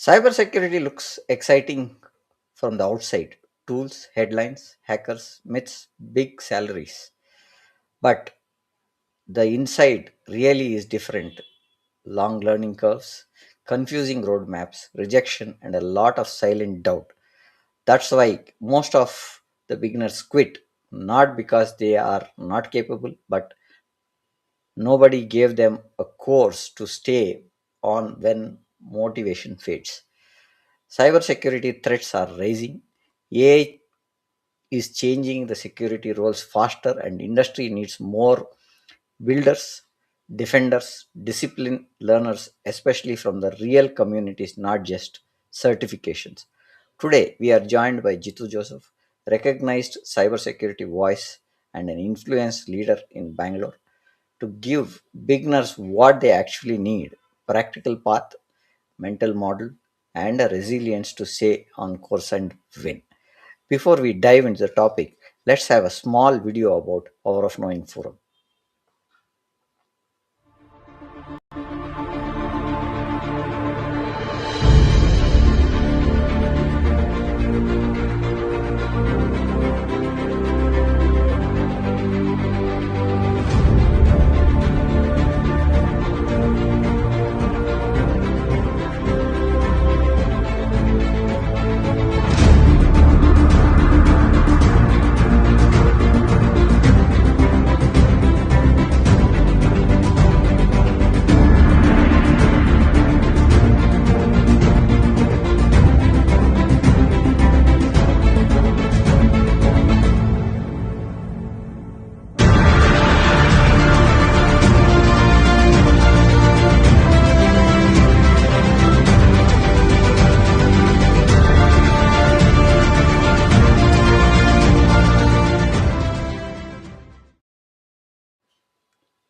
Cybersecurity looks exciting from the outside tools, headlines, hackers, myths, big salaries. But the inside really is different long learning curves, confusing roadmaps, rejection, and a lot of silent doubt. That's why most of the beginners quit, not because they are not capable, but nobody gave them a course to stay on when motivation fades. Cybersecurity threats are rising. AI is changing the security roles faster, and industry needs more builders, defenders, discipline learners, especially from the real communities, not just certifications. Today, we are joined by Jitu Joseph, recognized cybersecurity voice and an influence leader in Bangalore, to give beginners what they actually need practical path, mental model, and a resilience to stay on course and win. Before we dive into the topic, let's have a small video about Power of Knowing Forum.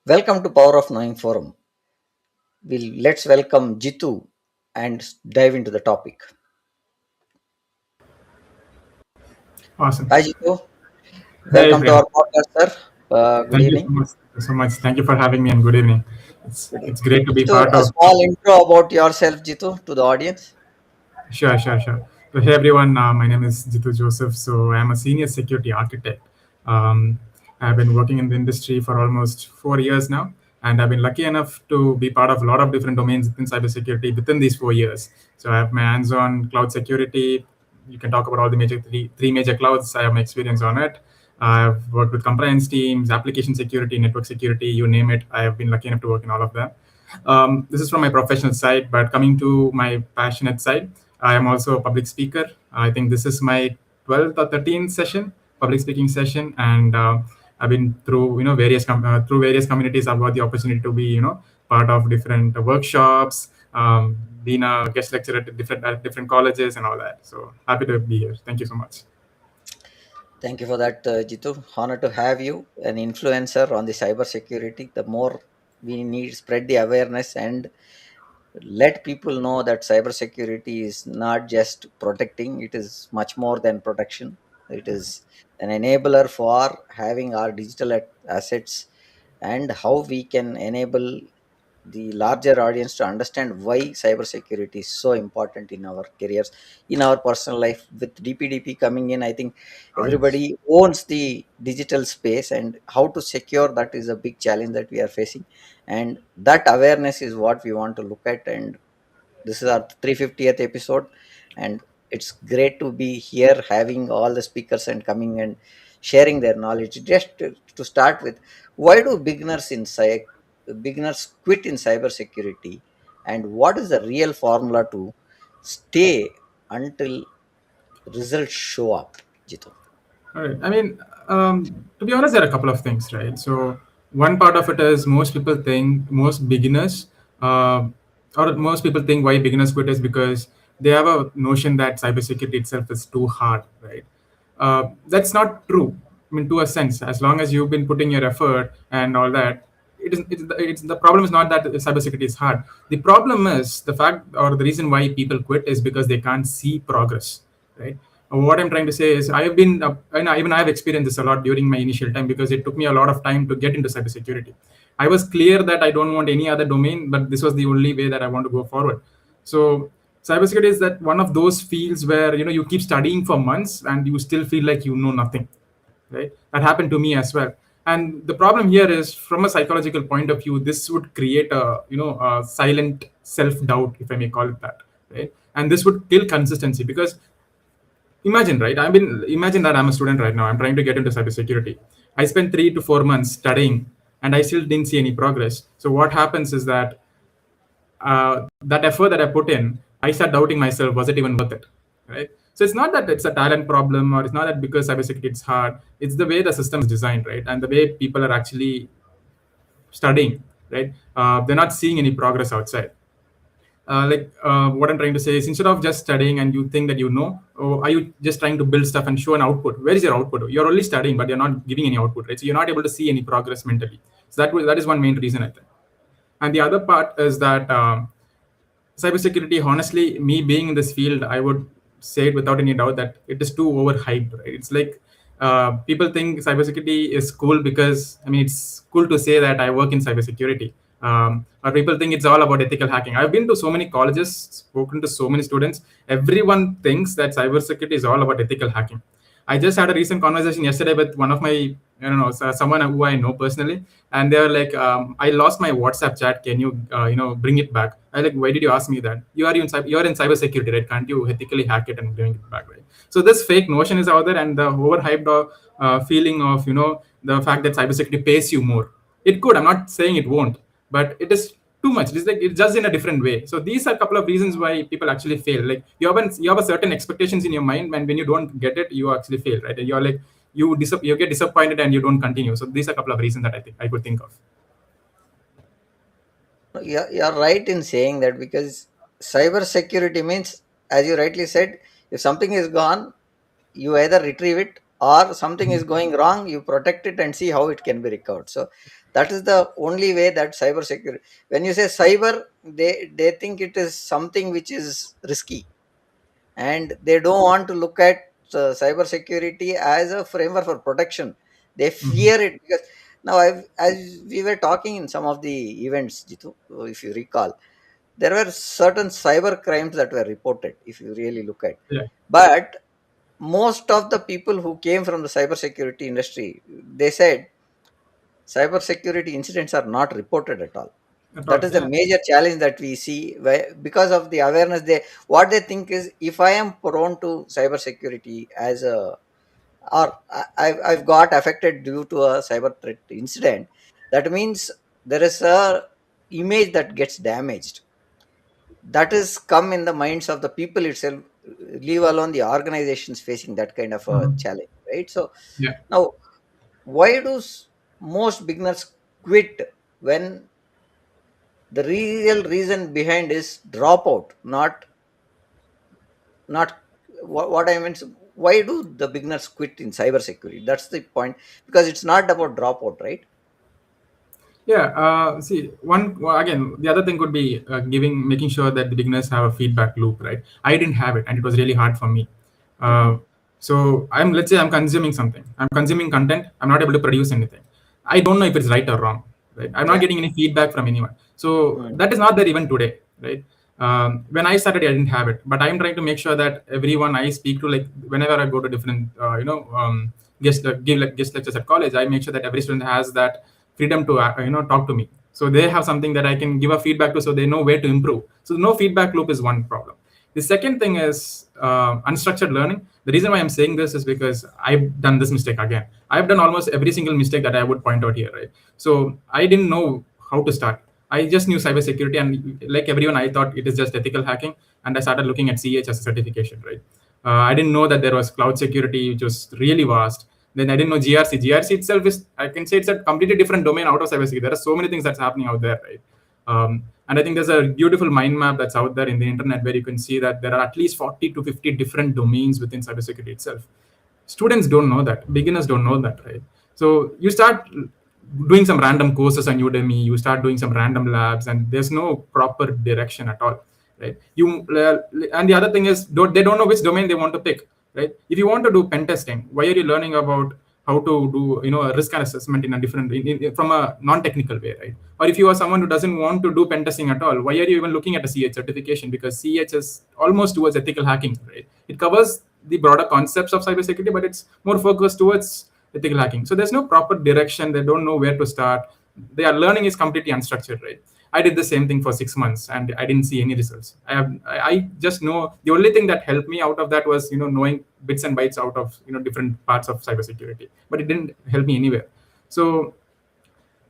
Welcome to Power of Knowing Forum. Let's welcome Jitu and dive into the topic. Awesome. Hi Jitu, Hey, welcome to Priyank. our podcast, sir. Good Thank you so evening. much. Thank you so much. Thank you for having me and good evening. It's Good evening. it's great to be Jitu, part a of. small intro about yourself, Jitu, to the audience. Sure. So, hey everyone, my name is Jitu Joseph. So I'm a senior security architect. Um, I've been working in the industry for almost 4 years now, and I've been lucky enough to be part of a lot of different domains within cybersecurity within these 4 years. So I have my hands on cloud security. You can talk about all the major three major clouds. I have my experience on it. I've worked with compliance teams, application security, network security, you name it. I have been lucky enough to work in all of them. This is from my professional side, but coming to my passionate side, I am also a public speaker. I think this is my 12th or 13th session, public speaking session, and I've been through through various communities. I've got the opportunity to be part of different workshops, being a guest lecturer at different colleges and all that. So happy to be here. Thank you so much. Thank you for that, Jitu. Honor to have you, an influencer on the cybersecurity. The more we need spread the awareness and let people know that cybersecurity is not just protecting, it is much more than protection. It is an enabler for having our digital assets and how we can enable the larger audience to understand why cybersecurity is so important in our careers, in our personal life. With DPDP coming in, I think Oh, yes. everybody owns the digital space, and how to secure that is a big challenge that we are facing. And that awareness is what we want to look at. And this is our 350th episode, and it's great to be here having all the speakers and coming and sharing their knowledge. Just to start with, why do beginners quit in cybersecurity, and what is the real formula to stay until results show up, Jitu? All right. I mean, to be honest, there are a couple of things, right? So one part of it is most beginners, uh, or most people think why beginners quit is because they have a notion that cybersecurity itself is too hard, right? That's not true. I mean, to a sense, as long as you've been putting your effort and all that, it's the problem is not that cybersecurity is hard. The problem is the fact or the reason why people quit is because they can't see progress, right? What I'm trying to say is I have been, and even I have experienced this a lot during my initial time because it took me a lot of time to get into cybersecurity. I was clear that I don't want any other domain, but this was the only way that I want to go forward. So cybersecurity is that one of those fields where you keep studying for months and you still feel like you know nothing, right? That happened to me as well. And the problem here is, from a psychological point of view, this would create a silent self doubt, if I may call it that, right? And this would kill consistency, because imagine, right? Imagine that I'm a student right now. I'm trying to get into cybersecurity. I spent 3 to 4 months studying, and I still didn't see any progress. So what happens is that that effort that I put in, I start doubting myself. Was it even worth it? Right. So it's not that it's a talent problem, or it's not that because cybersecurity is hard. It's the way the system is designed, right? And the way people are actually studying, right? They're not seeing any progress outside. What I'm trying to say is, instead of just studying and you think that or are you just trying to build stuff and show an output? Where is your output? You're only studying, but you're not giving any output, right? So you're not able to see any progress mentally. So that is one main reason, I think. And the other part is that cybersecurity, honestly, me being in this field, I would say it without any doubt that it is too overhyped, right? It's like people think cybersecurity is cool because, I mean, it's cool to say that I work in cybersecurity. Or people think it's all about ethical hacking. I've been to so many colleges, spoken to so many students. Everyone thinks that cybersecurity is all about ethical hacking. I just had a recent conversation yesterday with one of my, I don't know, someone who I know personally, and they were like, "I lost my WhatsApp chat. Can you, bring it back?" I like, "Why did you ask me that? You are in cybersecurity, right? Can't you ethically hack it and bring it back, right?" So this fake notion is out there, and the overhyped feeling of the fact that cybersecurity pays you more. It could. I'm not saying it won't, but it is too much. It's like it's just in a different way. So these are a couple of reasons why people actually fail. Like you have a certain expectations in your mind, and when you don't get it, you actually fail, right? And you're like you get disappointed and you don't continue. So these are a couple of reasons that I think I could think of. You're right in saying that, because cyber security means, as you rightly said, if something is gone, you either retrieve it, or something is going wrong, you protect it and see how it can be recovered. So that is the only way that cyber security. When you say cyber, they think it is something which is risky, and they don't want to look at cyber security as a framework for protection. They Mhm. fear it, because now as we were talking in some of the events, Jitu, if you recall, there were certain cyber crimes that were reported, if you really look at. Yeah, But most of the people who came from the cyber security industry, they said cyber security incidents are not reported at all. at That all. is the Yeah. major challenge that we see, where, because of the awareness, they what they think is, if I am prone to cyber security as a, or I've got affected due to a cyber threat incident, that means there is a image that gets damaged. That is come in the minds of the people itself, leave alone the organizations facing that kind of a Mhm. challenge, right? So Yeah. now, why do most beginners quit when the real reason behind is dropout, not what I mean is, why do the beginners quit in cybersecurity? That's the point, because it's not about dropout, right? Yeah. See, again, the other thing could be making sure that the beginners have a feedback loop, right? I didn't have it, and it was really hard for me. Hmm. Uh, so let's say I'm consuming something. I'm consuming content. I'm not able to produce anything. I don't know if it's right or wrong, right? I'm not Yeah. getting any feedback from anyone. So Hmm. that is not there even today, right? When I started, I didn't have it, but I'm trying to make sure that everyone I speak to, like whenever I go to different, guest lectures at college, I make sure that every student has that freedom to talk to me. So they have something that I can give a feedback to, so they know where to improve. So no feedback loop is one problem. The second thing is unstructured learning. The reason why I'm saying this is because I've done this mistake again. I've done almost every single mistake that I would point out here, right? So I didn't know how to start. I just knew cybersecurity, and like everyone, I thought it is just ethical hacking, and I started looking at CH as a certification, right? I didn't know that there was cloud security, which was really vast. Then I didn't know GRC. GRC itself is, I can say, it's a completely different domain out of cybersecurity. There are so many things that's happening out there, right? And I think there's a beautiful mind map that's out there in the internet where you can see that there are at least 40 to 50 different domains within cybersecurity itself. Students don't know that. Beginners don't know that, right? So you start doing some random courses on Udemy. You start doing some random labs, and there's no proper direction at all, right? And the other thing is, they don't know which domain they want to pick, right? If you want to do pen testing, why are you learning about how to do a risk assessment in a different from a non-technical way, right? Or if you are someone who doesn't want to do pen testing at all, why are you even looking at a CH certification? Because CH is almost towards ethical hacking, right? It covers the broader concepts of cybersecurity, but it's more focused towards ethical hacking. So there's no proper direction. They don't know where to start. Their learning is completely unstructured, right? I did the same thing for 6 months and I didn't see any results. I just know the only thing that helped me out of that was knowing bits and bytes out of different parts of cybersecurity, but it didn't help me anywhere. So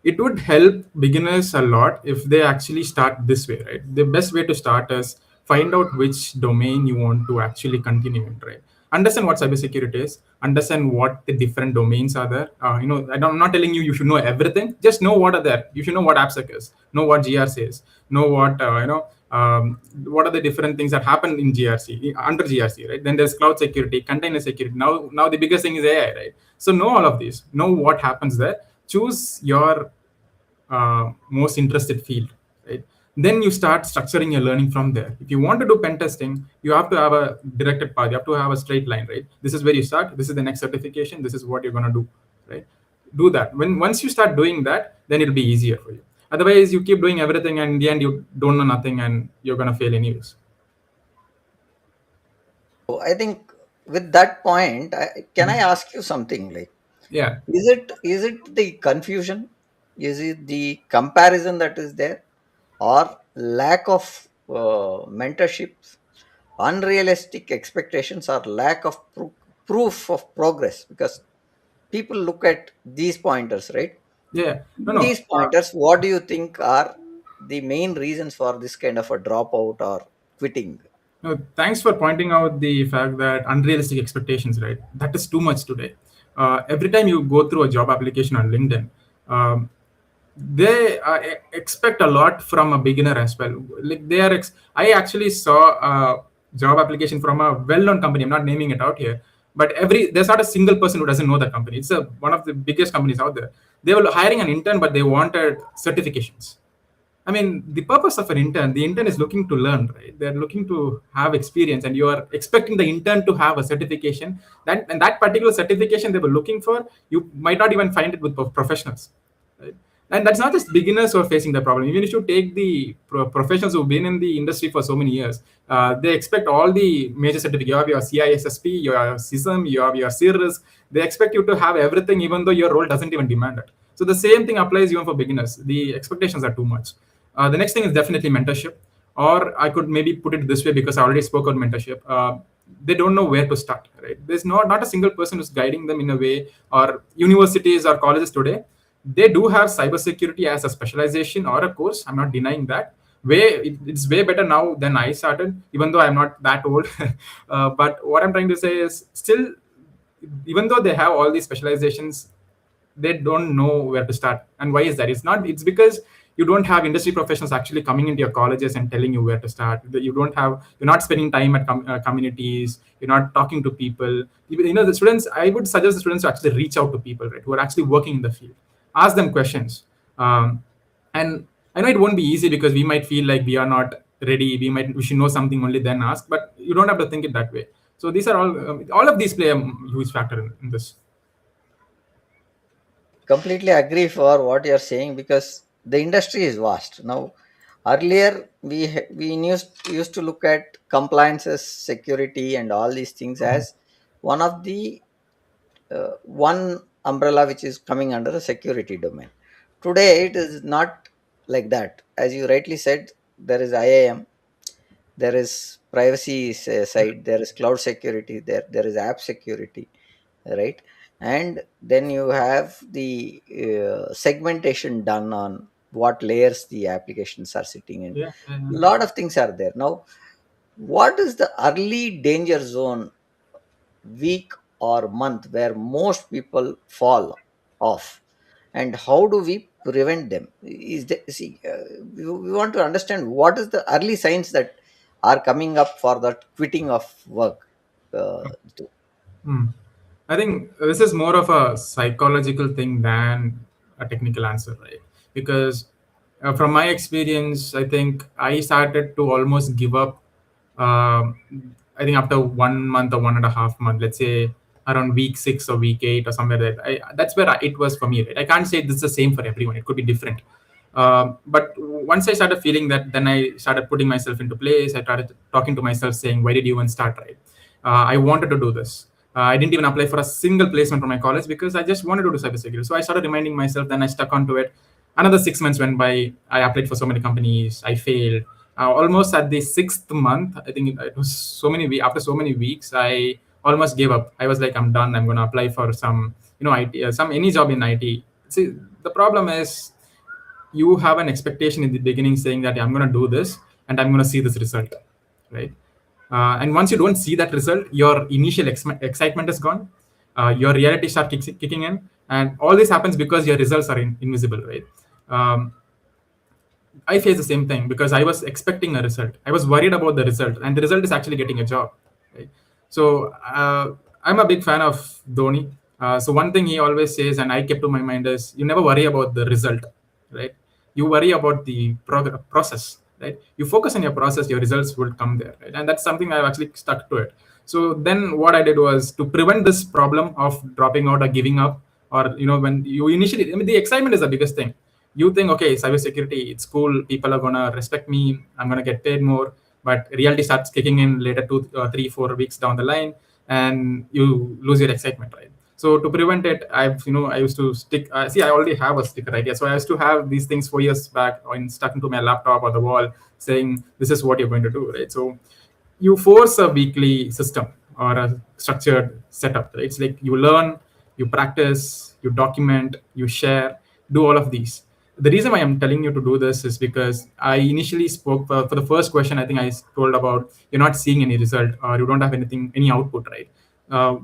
it would help beginners a lot if they actually start this way, right? The best way to start is find out which domain you want to actually continue in, right? Understand what cybersecurity is, understand what the different domains are there. I'm not telling you you should know everything. Just know what are there. You should know what AppSec is, know what GRC is, know what are the different things that happen in GRC under GRC, right? Then there's cloud security, container security. Now the biggest thing is AI, right? So know all of these, know what happens there, choose your most interested field, right? Then you start structuring your learning from there. If you want to do pen testing, you have to have a directed path. You have to have a straight line, right? This is where you start. This is the next certification. This is what you're going to do, right? Do that. Once you start doing that, then it'll be easier for you. Otherwise, you keep doing everything, and in the end, you don't know nothing, and you're going to fail anyways. So I think with that point, can I ask you something like, Yeah. is it the confusion? Is it the comparison that is there, or lack of mentorship, unrealistic expectations, or lack of proof of progress? Because people look at these pointers, right? Yeah. No, no. These pointers, what do you think are the main reasons for this kind of a dropout or quitting? No, thanks for pointing out the fact that unrealistic expectations, right? That is too much today. Every time you go through a job application on LinkedIn, um, they expect a lot from a beginner as well. Like I actually saw a job application from a well-known company. I'm not naming it out here, but there's not a single person who doesn't know that company. It's one of the biggest companies out there. They were hiring an intern, but they wanted certifications. I mean, the purpose of an intern, the intern is looking to learn, right? They're looking to have experience, and you are expecting the intern to have a certification. That particular certification they were looking for, you might not even find it with professionals, right? And that's not just beginners who are facing the problem. Even if you take the professionals who've been in the industry for so many years, they expect all the major certificates. You have your CISSP, you have CISM, you have your CIRIS. They expect you to have everything, even though your role doesn't even demand it. So the same thing applies even for beginners. The expectations are too much. The next thing is definitely mentorship, or I could maybe put it this way because I already spoke about mentorship. They don't know where to start, right? There's not a single person who's guiding them in a way, or universities or colleges today. They do have cybersecurity as a specialization or a course. I'm not denying that. It's way better now than I started, even though I'm not that old. But what I'm trying to say is still, even though they have all these specializations, they don't know where to start. And why is that? It's because you don't have industry professionals actually coming into your colleges and telling you where to start. You're not spending time at communities, you're not talking to people. The students, I would suggest the students to actually reach out to people, right, who are actually working in the field. Ask them questions. And I know it won't be easy because we might feel like we are not ready, we should know something only then ask, but you don't have to think it that way. So these are all of these play a huge factor in this. Completely agree for what you're saying, because the industry is vast now. Earlier we used to look at compliances, security, and all these things as one of the one umbrella which is coming under the security domain. Today it is not like that. As you rightly said, there is IAM, there is privacy side, there is cloud security, there is app security, right? And then you have the segmentation done on what layers the applications are sitting in. Yeah, yeah, yeah. A lot of things are there now. What is the early danger zone, week or month, where most people fall off, and how do we prevent them? Is the see we want to understand what is the early signs that are coming up for that quitting of work. uh, Hmm. I think this is more of a psychological thing than a technical answer, right? Because from my experience, I think I started to almost give up. I think after 1 month or 1.5 months, let's say around week 6 or week 8 or somewhere there. That's where it was for me. Right? I can't say this is the same for everyone. It could be different. But once I started feeling that, then I started putting myself into place. I started talking to myself, saying, "Why did you even start?" Right? I wanted to do this. I didn't even apply for a single placement from my college because I just wanted to do cybersecurity. So I started reminding myself. Then I stuck onto it. Another 6 months went by. I applied for so many companies. I failed. Almost at the sixth month, I think it was so many weeks. After so many weeks, I almost gave up. I was like, I'm done. I'm going to apply for some, IT, some any job in IT. See, the problem is you have an expectation in the beginning saying that I'm going to do this and I'm going to see this result, right? And once you don't see that result, your initial excitement is gone. Your reality starts kicking in, and all this happens because your results are invisible, right? Um, I face the same thing because I was expecting a result. I was worried about the result, and the result is actually getting a job. Right? So I'm a big fan of Dhoni. So one thing he always says, and I kept to my mind, is you never worry about the result, right? You worry about the process, right? You focus on your process, your results will come there, right? And that's something I've actually stuck to it. So then what I did was to prevent this problem of dropping out or giving up, or when you initially, I mean, the excitement is the biggest thing. You think, okay, cybersecurity, it's cool, people are gonna respect me, I'm gonna get paid more, but reality starts kicking in later 2 3 4 weeks down the line, and you lose your excitement, right? So to prevent it, I used to stick. See, I already have a sticker idea, so I used to have these things 4 years back, or stuck into my laptop or the wall, saying this is what you're going to do, right? So you force a weekly system or a structured setup. Right? It's like you learn, you practice, you document, you share, do all of these. The reason why I'm telling you to do this is because I initially spoke for the first question. I think I told about you're not seeing any result or you don't have any output, right?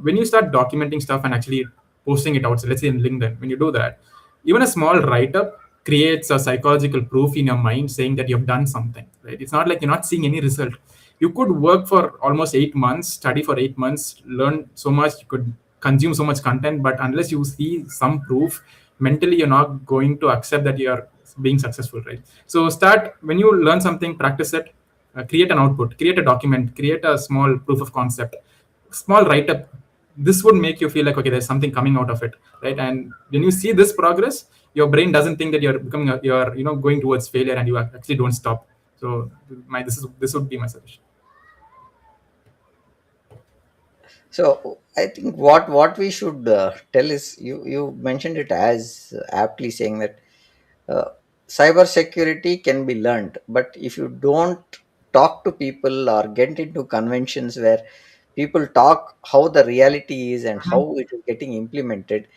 When you start documenting stuff and actually posting it out, so let's say in LinkedIn, when you do that, even a small write up creates a psychological proof in your mind saying that you've done something, right? It's not like you're not seeing any result. You could work for almost 8 months, study for 8 months, learn so much, you could consume so much content, but unless you see some proof, mentally you're not going to accept that you're being successful, right? So start when you learn something, practice it, create an output, create a document, create a small proof of concept, small write up. This would make you feel like, okay, there's something coming out of it, right? And when you see this progress, your brain doesn't think that you're becoming you're going towards failure, and you actually don't stop. So this would be my suggestion. So I think what we should tell is, you mentioned it as aptly, saying that uh, cyber security can be learned, but if you don't talk to people or get into conventions where people talk how the reality is and how it is getting implemented,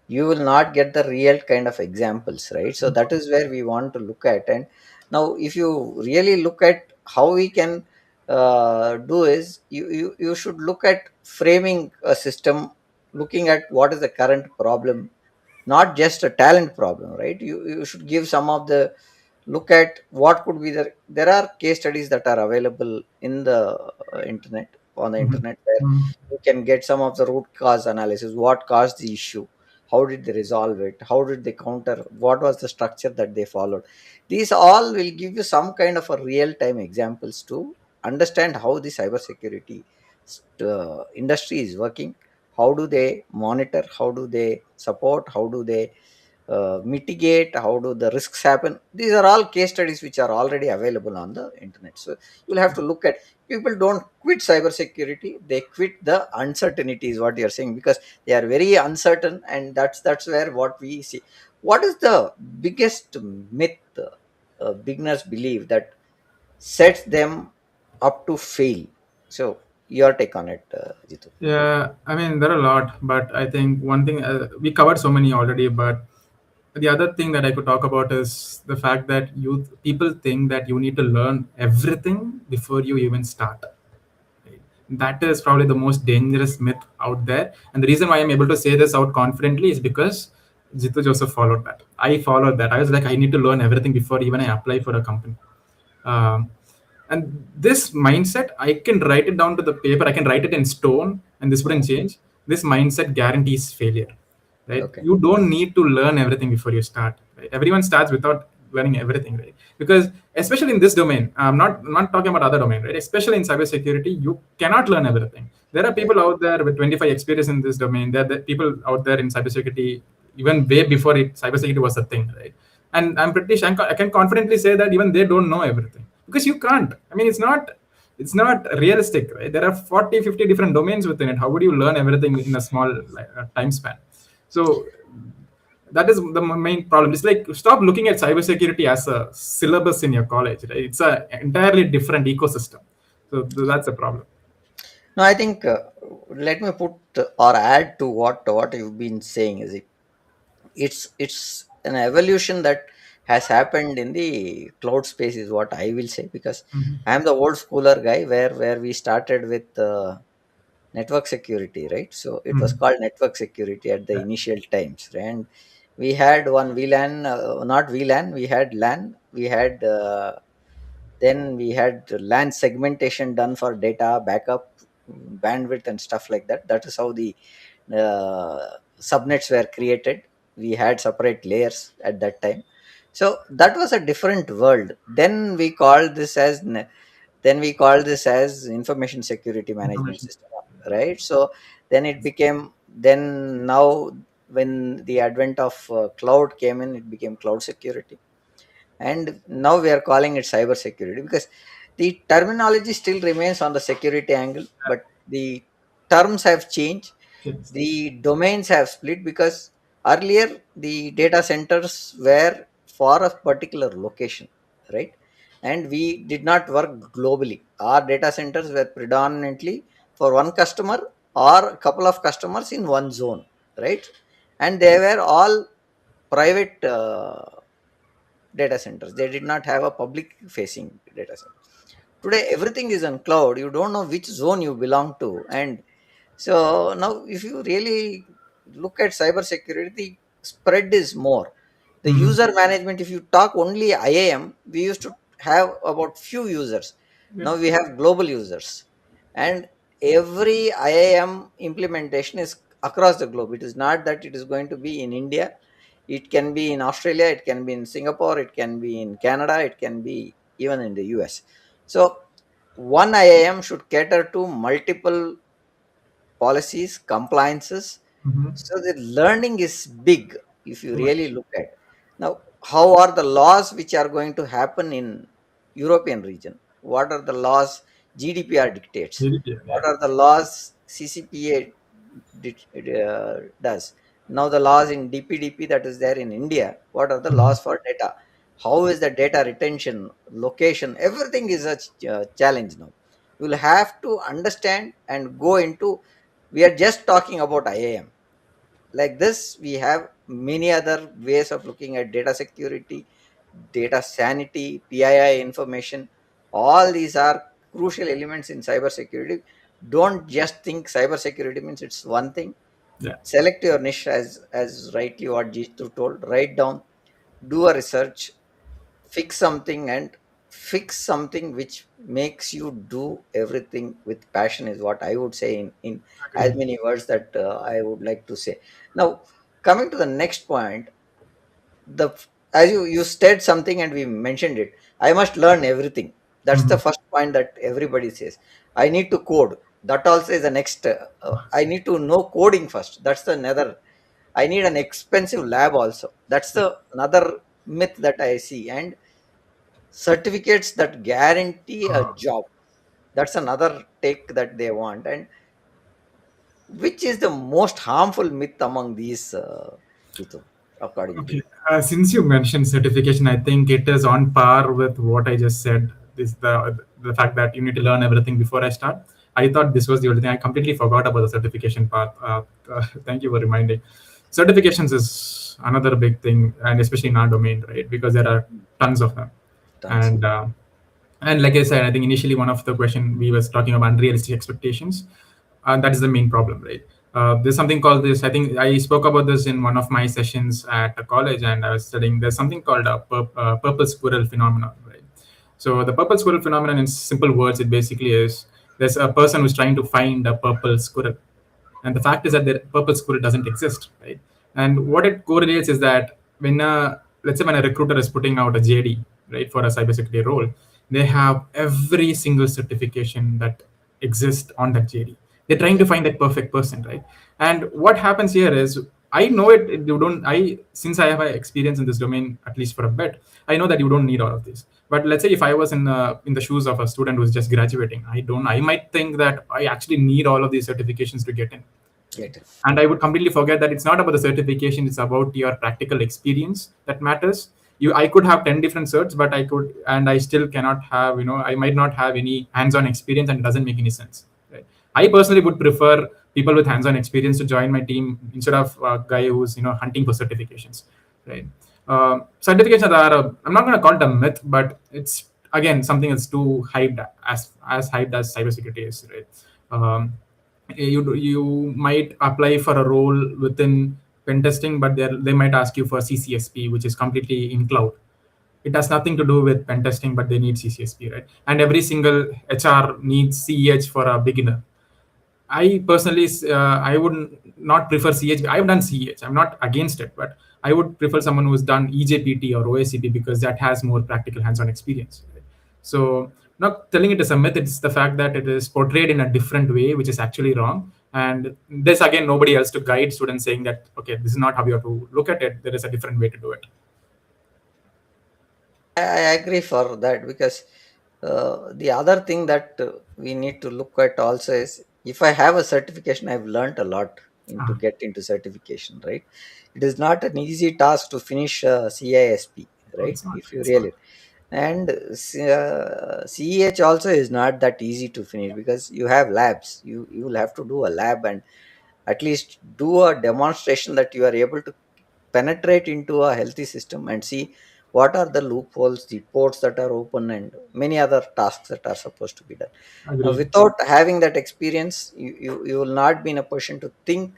you will not get the real kind of examples, right? So that is where we want to look at. And now if you really look at how we can do is, you should look at framing a system, looking at what is the current problem, not just a talent problem, right? You should give some of the, look at what could be there are case studies that are available in the internet, on the Mhm. internet, where Mhm. you can get some of the root cause analysis, what caused the issue, how did they resolve it, how did they counter, what was the structure that they followed. These all will give you some kind of a real time examples to understand how the cybersecurity industry is working, how do they monitor, how do they support, how do they mitigate, how do the risks happen. These are all case studies which are already available on the internet. So you'll have to look at, people don't quit cybersecurity, they quit the uncertainty, is what you're saying, because they are very uncertain, and that's where what we see. What is the biggest myth beginners believe that sets them up to fail? So your take on it, Jitu. Yeah, I mean, there are a lot, but I think one thing we covered so many already. But the other thing that I could talk about is the fact that people think that you need to learn everything before you even start. Right? That is probably the most dangerous myth out there. And the reason why I'm able to say this out confidently is because Jitu Joseph followed that. I followed that. I was like, I need to learn everything before even I apply for a company. Um, and this mindset, I can write it down to the paper, I can write it in stone, and this wouldn't change. This mindset guarantees failure, right? Okay. You don't need to learn everything before you start. Right? Everyone starts without learning everything, right? Because especially in this domain, I'm not talking about other domain, right? Especially in cybersecurity, you cannot learn everything. There are Yeah. people out there with 25 experience in this domain. There are people out there in cybersecurity even way before cybersecurity was a thing, right? And I'm pretty sure I can confidently say that even they don't know everything, because you can't. I mean, it's not realistic, right? There are 40, 50 different domains within it. How would you learn everything in a small time span? So that is the main problem. It's like, stop looking at cybersecurity as a syllabus in your college, right? It's a entirely different ecosystem. So that's a problem. No, I think let me put or add to what you've been saying. Is it's an evolution that has happened in the cloud space, is what I will say, because Mhm. I am the old schooler guy where we started with network security, right? So it was Mhm. called network security at the Yeah. initial times, right? And we had one VLAN, not VLAN, we had LAN, we had then we had LAN segmentation done for data backup, bandwidth, and stuff like that. That is how the subnets were created. We had separate layers at that time. So that was a different world. Then we called this as information security management Information. system, right? So then it became, then now when the advent of cloud came in, it became cloud security, and now we are calling it cyber security, because the terminology still remains on the security angle, but the terms have changed, Yes. the domains have split, because earlier the data centers were for a particular location, right? And we did not work globally. Our data centers were predominantly for one customer or a couple of customers in one zone, right? And they were all private data centers. They did not have a public facing data center. Today, everything is on cloud. You don't know which zone you belong to. And so now, if you really look at cybersecurity, the spread is more. The Mhm. user management, if you talk only IAM, we used to have about few users. Yeah. Now we have global users. And every IAM implementation is across the globe. It is not that it is going to be in India. It can be in Australia, it can be in Singapore, it can be in Canada, it can be even in the US. So one IAM should cater to multiple policies, compliances. Mhm. So the learning is big if you Too really much. look at. Now, how are the laws which are going to happen in European region? What are the laws GDPR dictates? GDPR, What yeah. are the laws CCPA does? Now the laws in DPDP that is there in India. What are the Mhm. laws for data? How is the data retention, location? Everything is a challenge now. You will have to understand and go into. We are just talking about IAM. Like this, we have many other ways of looking at data security, data sanity, PII information. All these are crucial elements in cybersecurity. Don't just think cybersecurity means it's one thing. Yeah. Select your niche, as rightly what Jitu told. Write down, do a research, fix something, and fix something which makes you do everything with passion, is what I would say in as Agree. many words that I would like to say. Now, coming to the next point, the as you said something and we mentioned it, I must learn everything. That's the Mhm. first point that everybody says. I need to code. That also is the next. I need to know coding first. That's the another. I need an expensive lab also. That's Yeah. the another myth that I see. And certificates that guarantee a Uh, job. That's another take that they want. And which is the most harmful myth among these, Jitu, according to Okay. you? Since you mentioned certification, I think it is on par with what I just said. Is the fact that you need to learn everything before I start. I thought this was the only thing. I completely forgot about the certification part. Thank you for reminding. Certifications is another big thing, and especially in our domain, right? Because there are tons of them, Tons. and like I said, I think initially one of the question we was talking about unrealistic expectations, and that is the main problem, right? There's something called this. I think I spoke about this in one of my sessions at a college, and I was studying. There's something called a purple squirrel phenomenon, right? So the purple squirrel phenomenon, in simple words, it basically is there's a person who's trying to find a purple squirrel, and the fact is that the purple squirrel doesn't exist, right? And what it correlates is that when let's say when a recruiter is putting out a JD, right, for a cybersecurity role, they have every single certification that exists on that JD. They're trying Yeah. to find that perfect person, right? And what happens here is, I know it. You don't. Since I have experience in this domain at least for a bit, I know that you don't need all of this. But let's say if I was in the shoes of a student who's just graduating, I don't. I might think that I actually need all of these certifications to get in. Right? Get it. And I would completely forget that it's not about the certification, it's about your practical experience that matters. I could have 10 different certs, but I still cannot have, I might not have any hands-on experience, and it doesn't make any sense, right? I personally would prefer people with hands-on experience to join my team instead of a guy who's hunting for certifications, right? Certifications are I'm not going to call it a myth, but it's again something that's too hyped, as hyped as cybersecurity is, right? um, you might apply for a role within pen testing, but they might ask you for CCSP, which is completely in cloud. It has nothing to do with pen testing, but they need CCSP, right? And every single HR needs CEH for a beginner. I personally, I would not prefer CH. I've done CH. I'm not against it, but I would prefer someone who's done EJPT or OSCP, because that has more practical hands-on experience. Right? So, not telling it as a myth. It's the fact that it is portrayed in a different way, which is actually wrong. And there's again nobody else to guide students saying that, okay, this is not how you have to look at it. There is a different way to do it. I agree for that because the other thing that we need to look at also is if I have a certification, I've learned a lot to Ah, get into certification, right? It is not an easy task to finish CISP, oh, right? it's not. If you It's not. really and CEH also is not that easy to finish because you have labs. You will have to do a lab and at least do a demonstration that you are able to penetrate into a healthy system and see what are the loopholes, the ports that are open, and many other tasks that are supposed to be done. Agreed. Without having that experience, you will not be in a position to think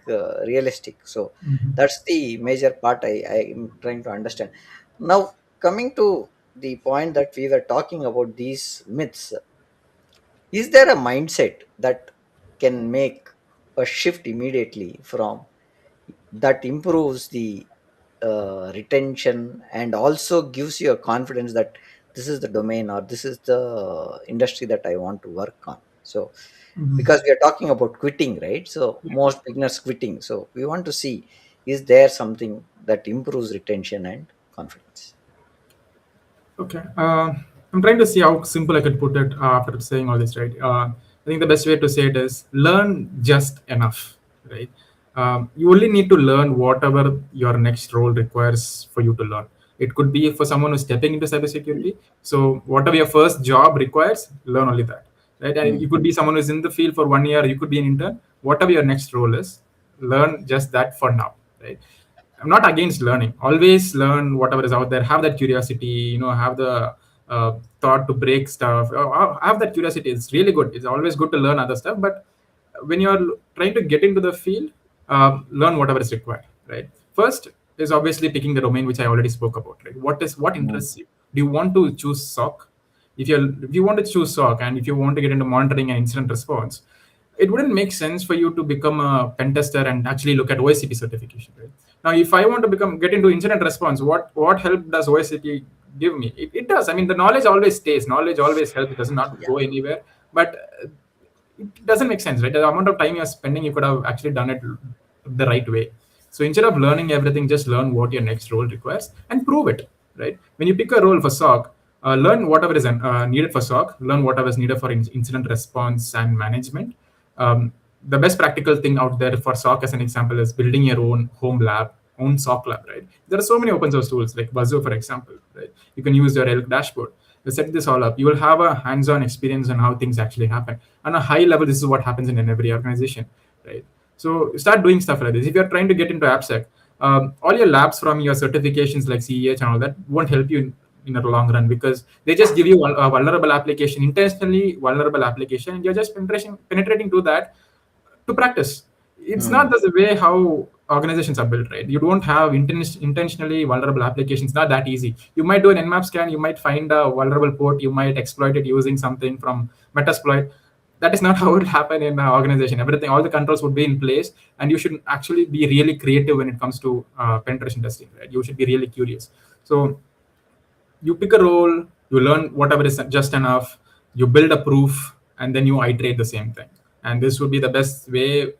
realistic. So Mhm. that's the major part I am trying to understand. Now, coming to the point that we were talking about these myths, is there a mindset that can make a shift immediately from that improves the retention and also gives you a confidence that this is the domain or this is the industry that I want to work on? So Mhm. because we are talking about quitting, right? So most beginners quitting, so we want to see, is there something that improves retention and confidence? Okay. I'm trying to see how simple I could put it after saying all this, right? I think the best way to say it is learn just enough, right? You only need to learn whatever your next role requires for you to learn. It could be for someone who's stepping into cybersecurity. So whatever your first job requires, learn only that, right? And Mm, you could be someone who's in the field for 1 year. You could be an intern. Whatever your next role is, learn just that for now, right? I'm not against learning. Always learn whatever is out there. Have that curiosity. Have the thought to break stuff. Have that curiosity. It's really good. It's always good to learn other stuff. But when you're trying to get into the field, learn whatever is required. Right. First is obviously picking the domain which I already spoke about. Right. What mm, interests you? Do you want to choose SOC? If you want to choose SOC, and if you want to get into monitoring and incident response, it wouldn't make sense for you to become a pen tester and actually look at OSCP certification, right? Now, if I want to get into incident response, what help does OSCP give me? It does. I mean, the knowledge always stays. Knowledge always helps. It does not yeah. go anywhere. But it doesn't make sense, right? The amount of time you're spending, you could have actually done it the right way. So instead of learning everything, just learn what your next role requires and prove it, right? When you pick a role for SOC, learn whatever is needed for SOC, learn whatever is needed for incident response and management. The best practical thing out there for SOC, as an example, is building your own home lab, own SOC lab, right? There are so many open source tools like Buzzo, for example, right? You can use your Elk dashboard. You set this all up. You will have a hands-on experience on how things actually happen. On a high level, this is what happens in every organization, right? So start doing stuff like this. If you're trying to get into AppSec, all your labs from your certifications like CEH and all that won't help you in the long run, because they just give you a vulnerable application, intentionally vulnerable application, and you're just penetrating to that to practice. It's not Mm, the way how organizations are built, right? You don't have intentionally vulnerable applications. Not that easy. You might do an nmap scan, you might find a vulnerable port, you might exploit it using something from metasploit. That is not how it will happen in an organization. Everything, all the controls would be in place, and you should actually be really creative when it comes to penetration testing. Right? You should be really curious. So you pick a role, you learn whatever is just enough, you build a proof, and then you iterate the same thing. And this would be the best way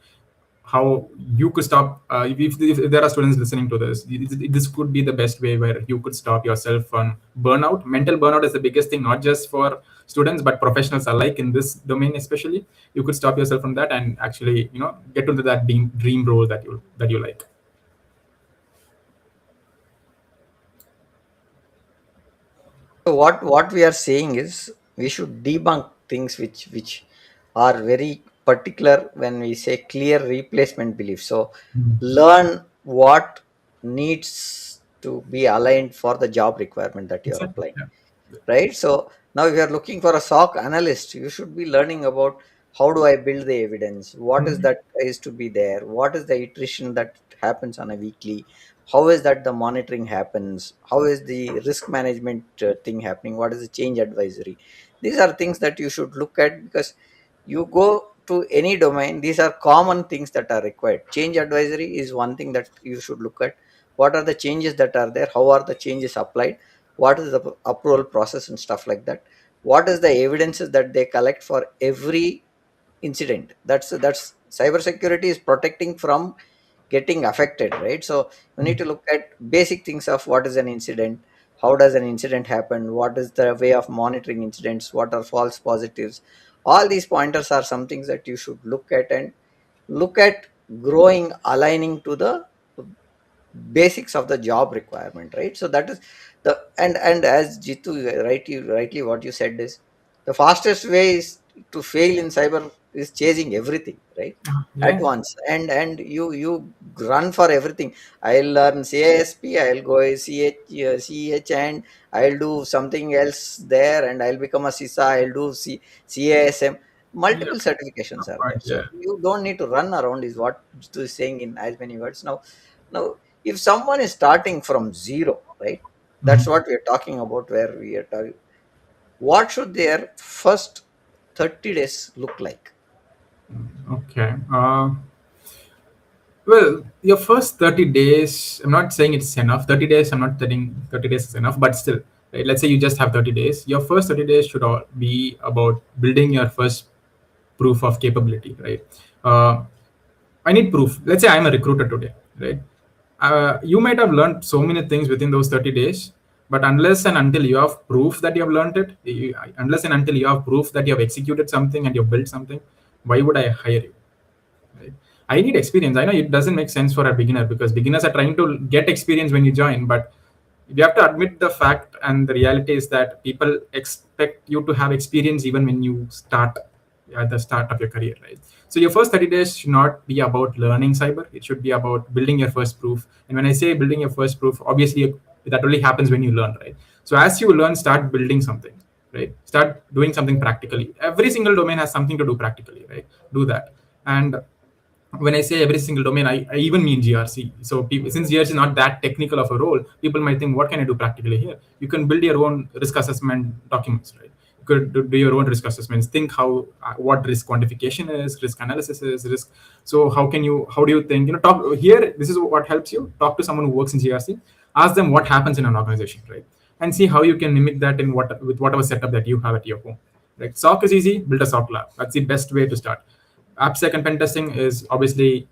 how you could stop. If there are students listening to this, this could be the best way where you could stop yourself from burnout. Mental burnout is the biggest thing, not just for students but professionals alike in this domain, especially. You could stop yourself from that and actually, get into that dream role that you like. So what we are saying is we should debunk things which are very particular when we say clear replacement belief. So learn what needs to be aligned for the job requirement that you are Exactly. applying, Yeah. right? So now if you are looking for a SOC analyst, you should be learning about how do I build the evidence, what is Mhm. that is to be there, what is the iteration that happens on a weekly, how is that the monitoring happens, how is the risk management thing happening, what is the change advisory. These are things that you should look at, because you go to any domain, these are common things that are required. Change advisory is one thing that you should look at. What are the changes that are there, how are the changes applied, what is the approval process and stuff like that, what is the evidences that they collect for every incident. That's cybersecurity is protecting from getting affected, right? So you need to look at basic things of what is an incident, how does an incident happen, what is the way of monitoring incidents, what are false positives. All these pointers are some things that you should look at, and look at growing, aligning to the basics of the job requirement, right? So that is the, and as Jitu rightly what you said is, the fastest way is to fail in cyber is chasing everything, right, at Yeah. once, and you run for everything. I'll learn CASP, I'll go CH, and I'll do something else there, and I'll become a CISA, I'll do CASM. Yeah. Multiple certifications are there, Point. so Yeah. you don't need to run around, is what Jitu is saying in as many words. Now, if someone is starting from zero, right? That's Mhm. what we are talking about, where we are talking. What should their first 30 days look like? Okay. Well, your first 30 days, I'm not saying it's enough. 30 days, I'm not saying 30 days is enough, but still, right, let's say you just have 30 days. Your first 30 days should all be about building your first proof of capability, right? Uh, I need proof. Let's say I'm a recruiter today, right? You might have learned so many things within those 30 days, but unless and until you have proof that you have learned it, unless and until you have proof that you have executed something and you've built something, why would I hire you? Right? I need experience. I know it doesn't make sense for a beginner because beginners are trying to get experience when you join, but you have to admit the fact and the reality is that people expect you to have experience even when you start at the start of your career, right? So your first 30 days should not be about learning cyber. It should be about building your first proof. And when I say building your first proof, obviously that only happens when you learn, right? So as you learn, start building something, right? Start doing something practically. Every single domain has something to do practically, right? Do that. And when I say every single domain, I even mean GRC. So people, since GRC is not that technical of a role, people might think, what can I do practically here? You can build your own risk assessment documents, right? You could do your own risk assessments. Think how what risk quantification is, risk analysis is, risk. So how do you think? Talk here. This is what helps you. Talk to someone who works in GRC. Ask them what happens in an organization, right? And see how you can mimic that in whatever setup that you have at your home. Right? SOC is easy. Build a SOC lab. That's the best way to start. AppSec and pen testing is obviously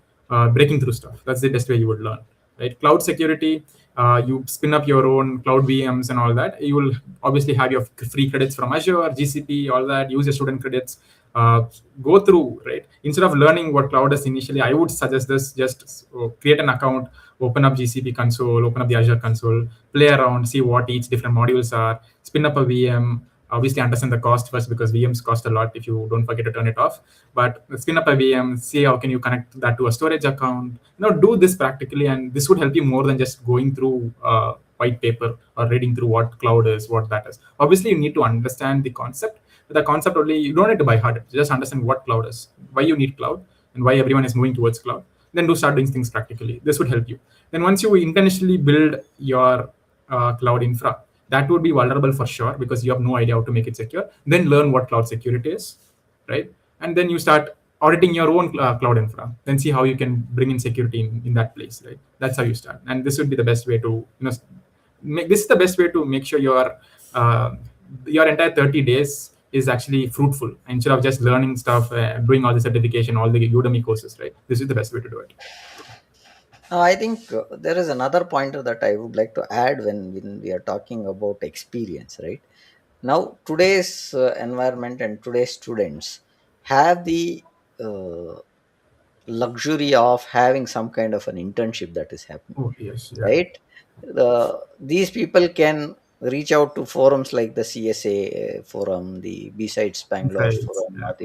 breaking through stuff. That's the best way you would learn, right? Cloud security, you spin up your own cloud VMs and all that. You will obviously have your free credits from Azure, GCP, all that. Use your student credits. Go through, right? Instead of learning what cloud is initially, I would suggest this: just create an account, open up GCP console, open up the Azure console, play around, see what each different modules are, spin up a VM. Obviously, understand the cost first because VMs cost a lot if you don't forget to turn it off. But spin up a VM, see how can you connect that to a storage account. Do this practically, and this would help you more than just going through white paper or reading through what cloud is, what that is. Obviously, you need to understand the concept. But the concept only, you don't need to buy heart it. Just understand what cloud is, why you need cloud, and why everyone is moving towards cloud. Then do start doing things practically. This would help you. Then once you intentionally build your cloud infra, that would be vulnerable for sure because you have no idea how to make it secure. Then learn what cloud security is, right? and then you start auditing your own cloud infra, then see how you can bring in security in that place, right? That's how you start, and this would be the best way to, this is the best way to make sure uh, your entire 30 days is actually fruitful instead of just learning stuff, doing all the certification, all the Udemy courses, right? This is the best way to do it. Now, I think there is another pointer that I would like to add when we are talking about experience, right? Now, today's environment and today's students have the uh, luxury of having some kind of an internship that is happening, Oh yes, yeah. right? These people can reach out to forums like the CSA forum, the B-Sides Bangalore Besides, forum, yeah. or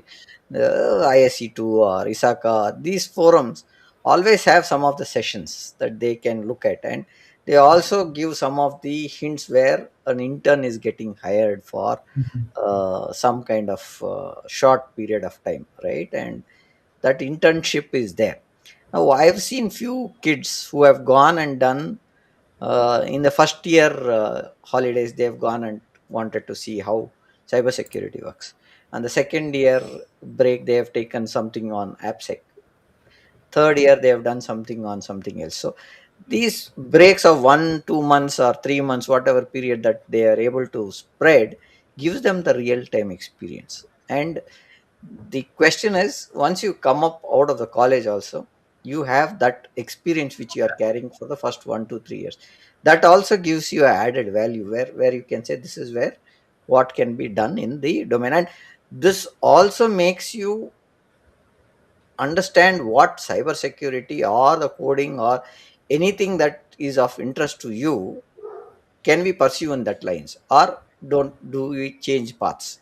the ISE2 or ISACA. These forums always have some of the sessions that they can look at, and they also give some of the hints where an intern is getting hired for some kind of short period of time, right? And that internship is there. Now, I've seen few kids who have gone and done in the first year holidays, they've gone and wanted to see how cybersecurity works. And the second year break, they have taken something on AppSec. Third year, they have done something on something else. So these breaks of 1 2 months or 3 months, whatever period that they are able to spread, gives them the real time experience. And the question is, once you come up out of the college also, you have that experience which you are carrying for the first 1 to 3 years. That also gives you a added value where you can say this is where what can be done in the domain. And this also makes you understand what cybersecurity or the coding or anything that is of interest to you can we pursue in that lines, or don't do we change paths.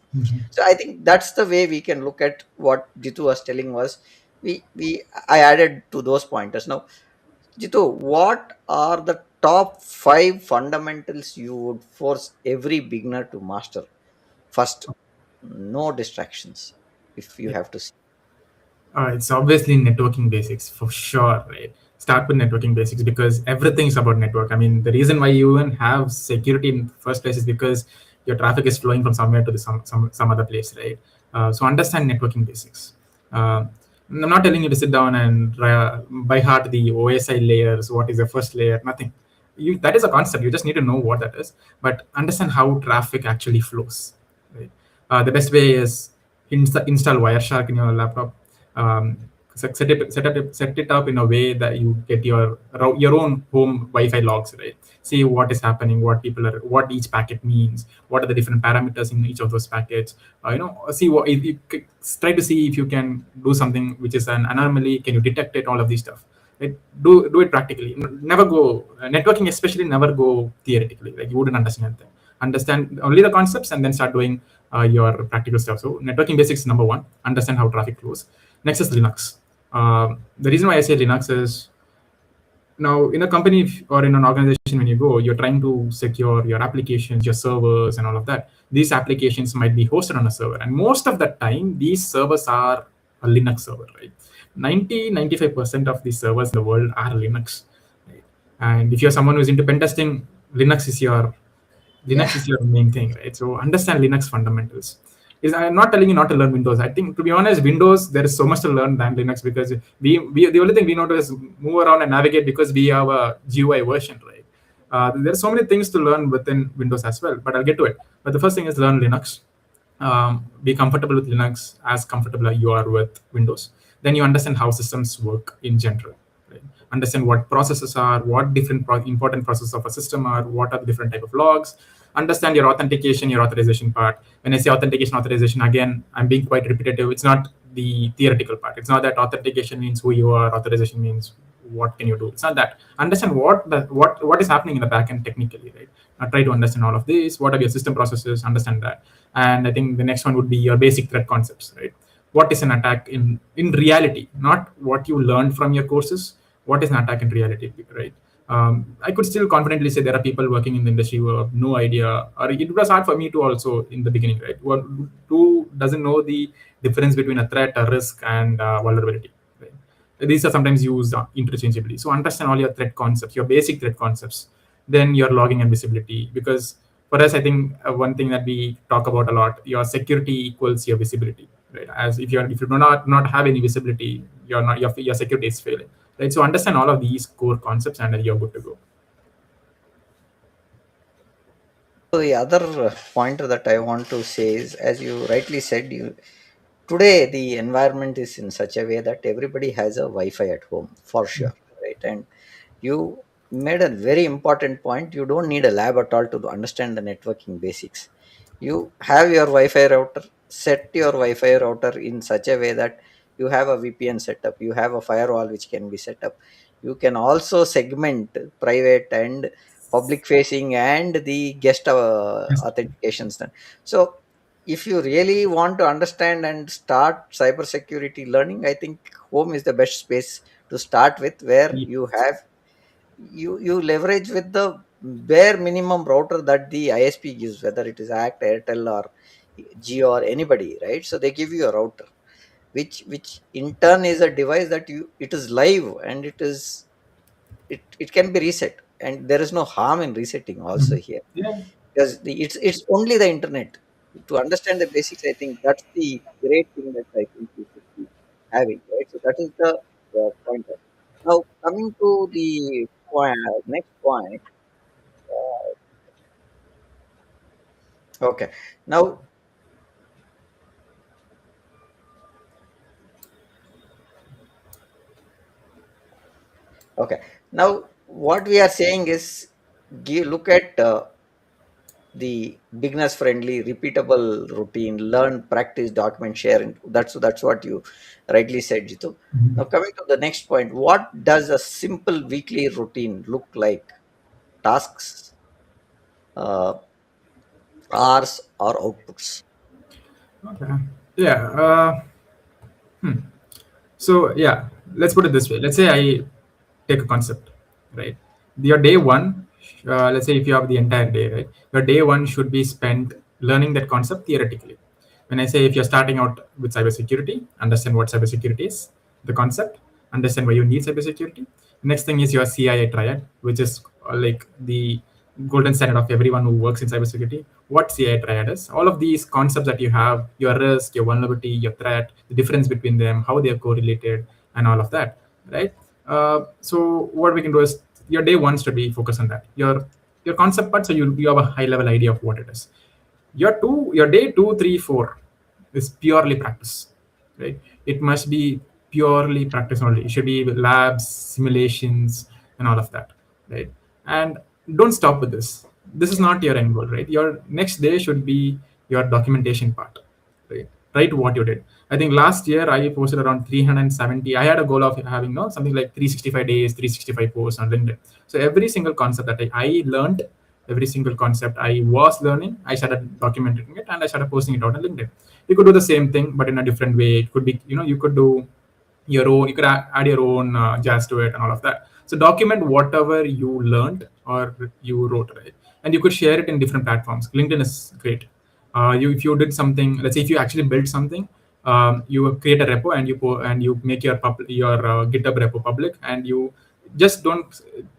So I think that's the way we can look at what Jitu was telling was. We I added to those pointers. Now, Jitu, what are the top five fundamentals you would force every beginner to master first? No distractions, if you Yeah. have to see. It's obviously networking basics for sure, right? Start with networking basics because everything is about network. I mean, the reason why you even have security in the first place is because your traffic is flowing from somewhere to some other place, right? So understand networking basics. Uh, I'm not telling you to sit down and by heart the OSI layers. What is the first layer? Nothing. That is a concept. You just need to know what that is, but understand how traffic actually flows. Right? The best way is install Wireshark in your laptop. um, set it up in a way that you get your own home Wi-Fi logs, right? See what is happening, what people are, what each packet means, what are the different parameters in each of those packets. See what if you try to see if you can do something which is an anomaly. Can you detect it? All of these stuff. Right? Do it practically. Never go networking, especially never go theoretically. Like you wouldn't understand anything. Understand only the concepts and then start doing your practical stuff. So networking basics number one. Understand how traffic flows. Next is Linux. The reason why I say Linux is now in a company or in an organization, when you go, you're trying to secure your applications, your servers, and all of that. These applications might be hosted on a server, and most of the time, these servers are a Linux server, right? 95% of these servers in the world are Linux. Right? And if you're someone who's into pen testing, Linux is your Yeah. Linux is your main thing, right? So understand Linux fundamentals. I'm not telling you not to learn Windows. I think, to be honest, Windows there is so much to learn than Linux because we the only thing we know to is move around and navigate because we have a GUI version, right? There are so many things to learn within Windows as well, but I'll get to it. But the first thing is learn Linux. Be comfortable with Linux as comfortable as you are with Windows. Then you understand how systems work in general. Right? Understand what processes are, what different important processes of a system are, what are the different type of logs. Understand your authentication, your authorization part. When I say authentication, authorization, again, I'm being quite repetitive. It's not the theoretical part. It's not that authentication means who you are, authorization means what can you do. It's not that. Understand what is happening in the backend technically, right? Try to understand all of this. What are your system processes? Understand that. And I think the next one would be your basic threat concepts, right? What is an attack in reality, not what you learned from your courses. What is an attack in reality, right? I could still confidently say there are people working in the industry who have no idea, or it was hard for me to also in the beginning, right? Who doesn't know the difference between a threat, a risk, and vulnerability, right? These are sometimes used interchangeably. So understand all your threat concepts, your basic threat concepts, then your logging and visibility. Because for us, I think one thing that we talk about a lot, your security equals your visibility. right? As if you do not have any visibility, your security is failing, right? So understand all of these core concepts, and then you're good to go. So the other pointer that I want to say is, as you rightly said, you today the environment is in such a way that everybody has a Wi-Fi at home for sure, right? And you made a very important point. You don't need a lab at all to understand the networking basics. You have your Wi-Fi router, set your Wi-Fi router in such a way that you have a VPN setup, you have a firewall which can be set up. You can also segment private and public facing and the guest Yes. authentications done. So if you really want to understand and start cybersecurity learning, I think home is the best space to start with, where Ye- you have you leverage with the bare minimum router that the ISP gives, whether it is Act, Airtel, or Jio, or anybody, right? So they give you a router, which in turn is a device that it is live, and it can be reset, and there is no harm in resetting also Mhm. here, Yeah. because it's only the internet. To understand the basics, I think that's the great thing that I think we should be having, right? So that is the pointer. Now coming to the next point. Okay. Now, okay. Now, what we are saying is, look at the beginners friendly, repeatable routine, learn, practice, document, share. And that's what you rightly said, Jitu. Now, Mhm. coming to the next point, what does a simple weekly routine look like? Tasks, uh, hours, or outputs? Okay. Yeah. So yeah, let's put it this way. Let's say I take a concept, right? Your day one, let's say if you have the entire day, right? Your day one should be spent learning that concept theoretically. When I say if you're starting out with cybersecurity, understand what cybersecurity is, the concept, understand why you need cybersecurity. Next thing is your CIA triad, which is like the golden standard of everyone who works in cybersecurity. What CIA triad is? All of these concepts that you have, your risk, your vulnerability, your threat, the difference between them, how they are correlated, and all of that, right? So what we can do is your day one should be focused on that. Your concept part, so you have a high level idea of what it is. Your day two, three, four is purely practice, right? It must be purely practice only. It should be labs, simulations, and all of that, right? And don't stop with this. This is not your end goal, right? Your next day should be your documentation part, right? Write what you did. I think last year I posted around 370. I had a goal of having no something like 365 days, 365 posts on LinkedIn. So every single concept that I learned, every single concept I was learning, I started documenting it and I started posting it out on LinkedIn. You could do the same thing, but in a different way. It could be, you could do your own, you could add your own jazz to it and all of that. So document whatever you learned or you wrote, right? And you could share it in different platforms. LinkedIn is great. If you did something, let's say if you actually built something, you create a repo and and you make your GitHub repo public, and you just don't,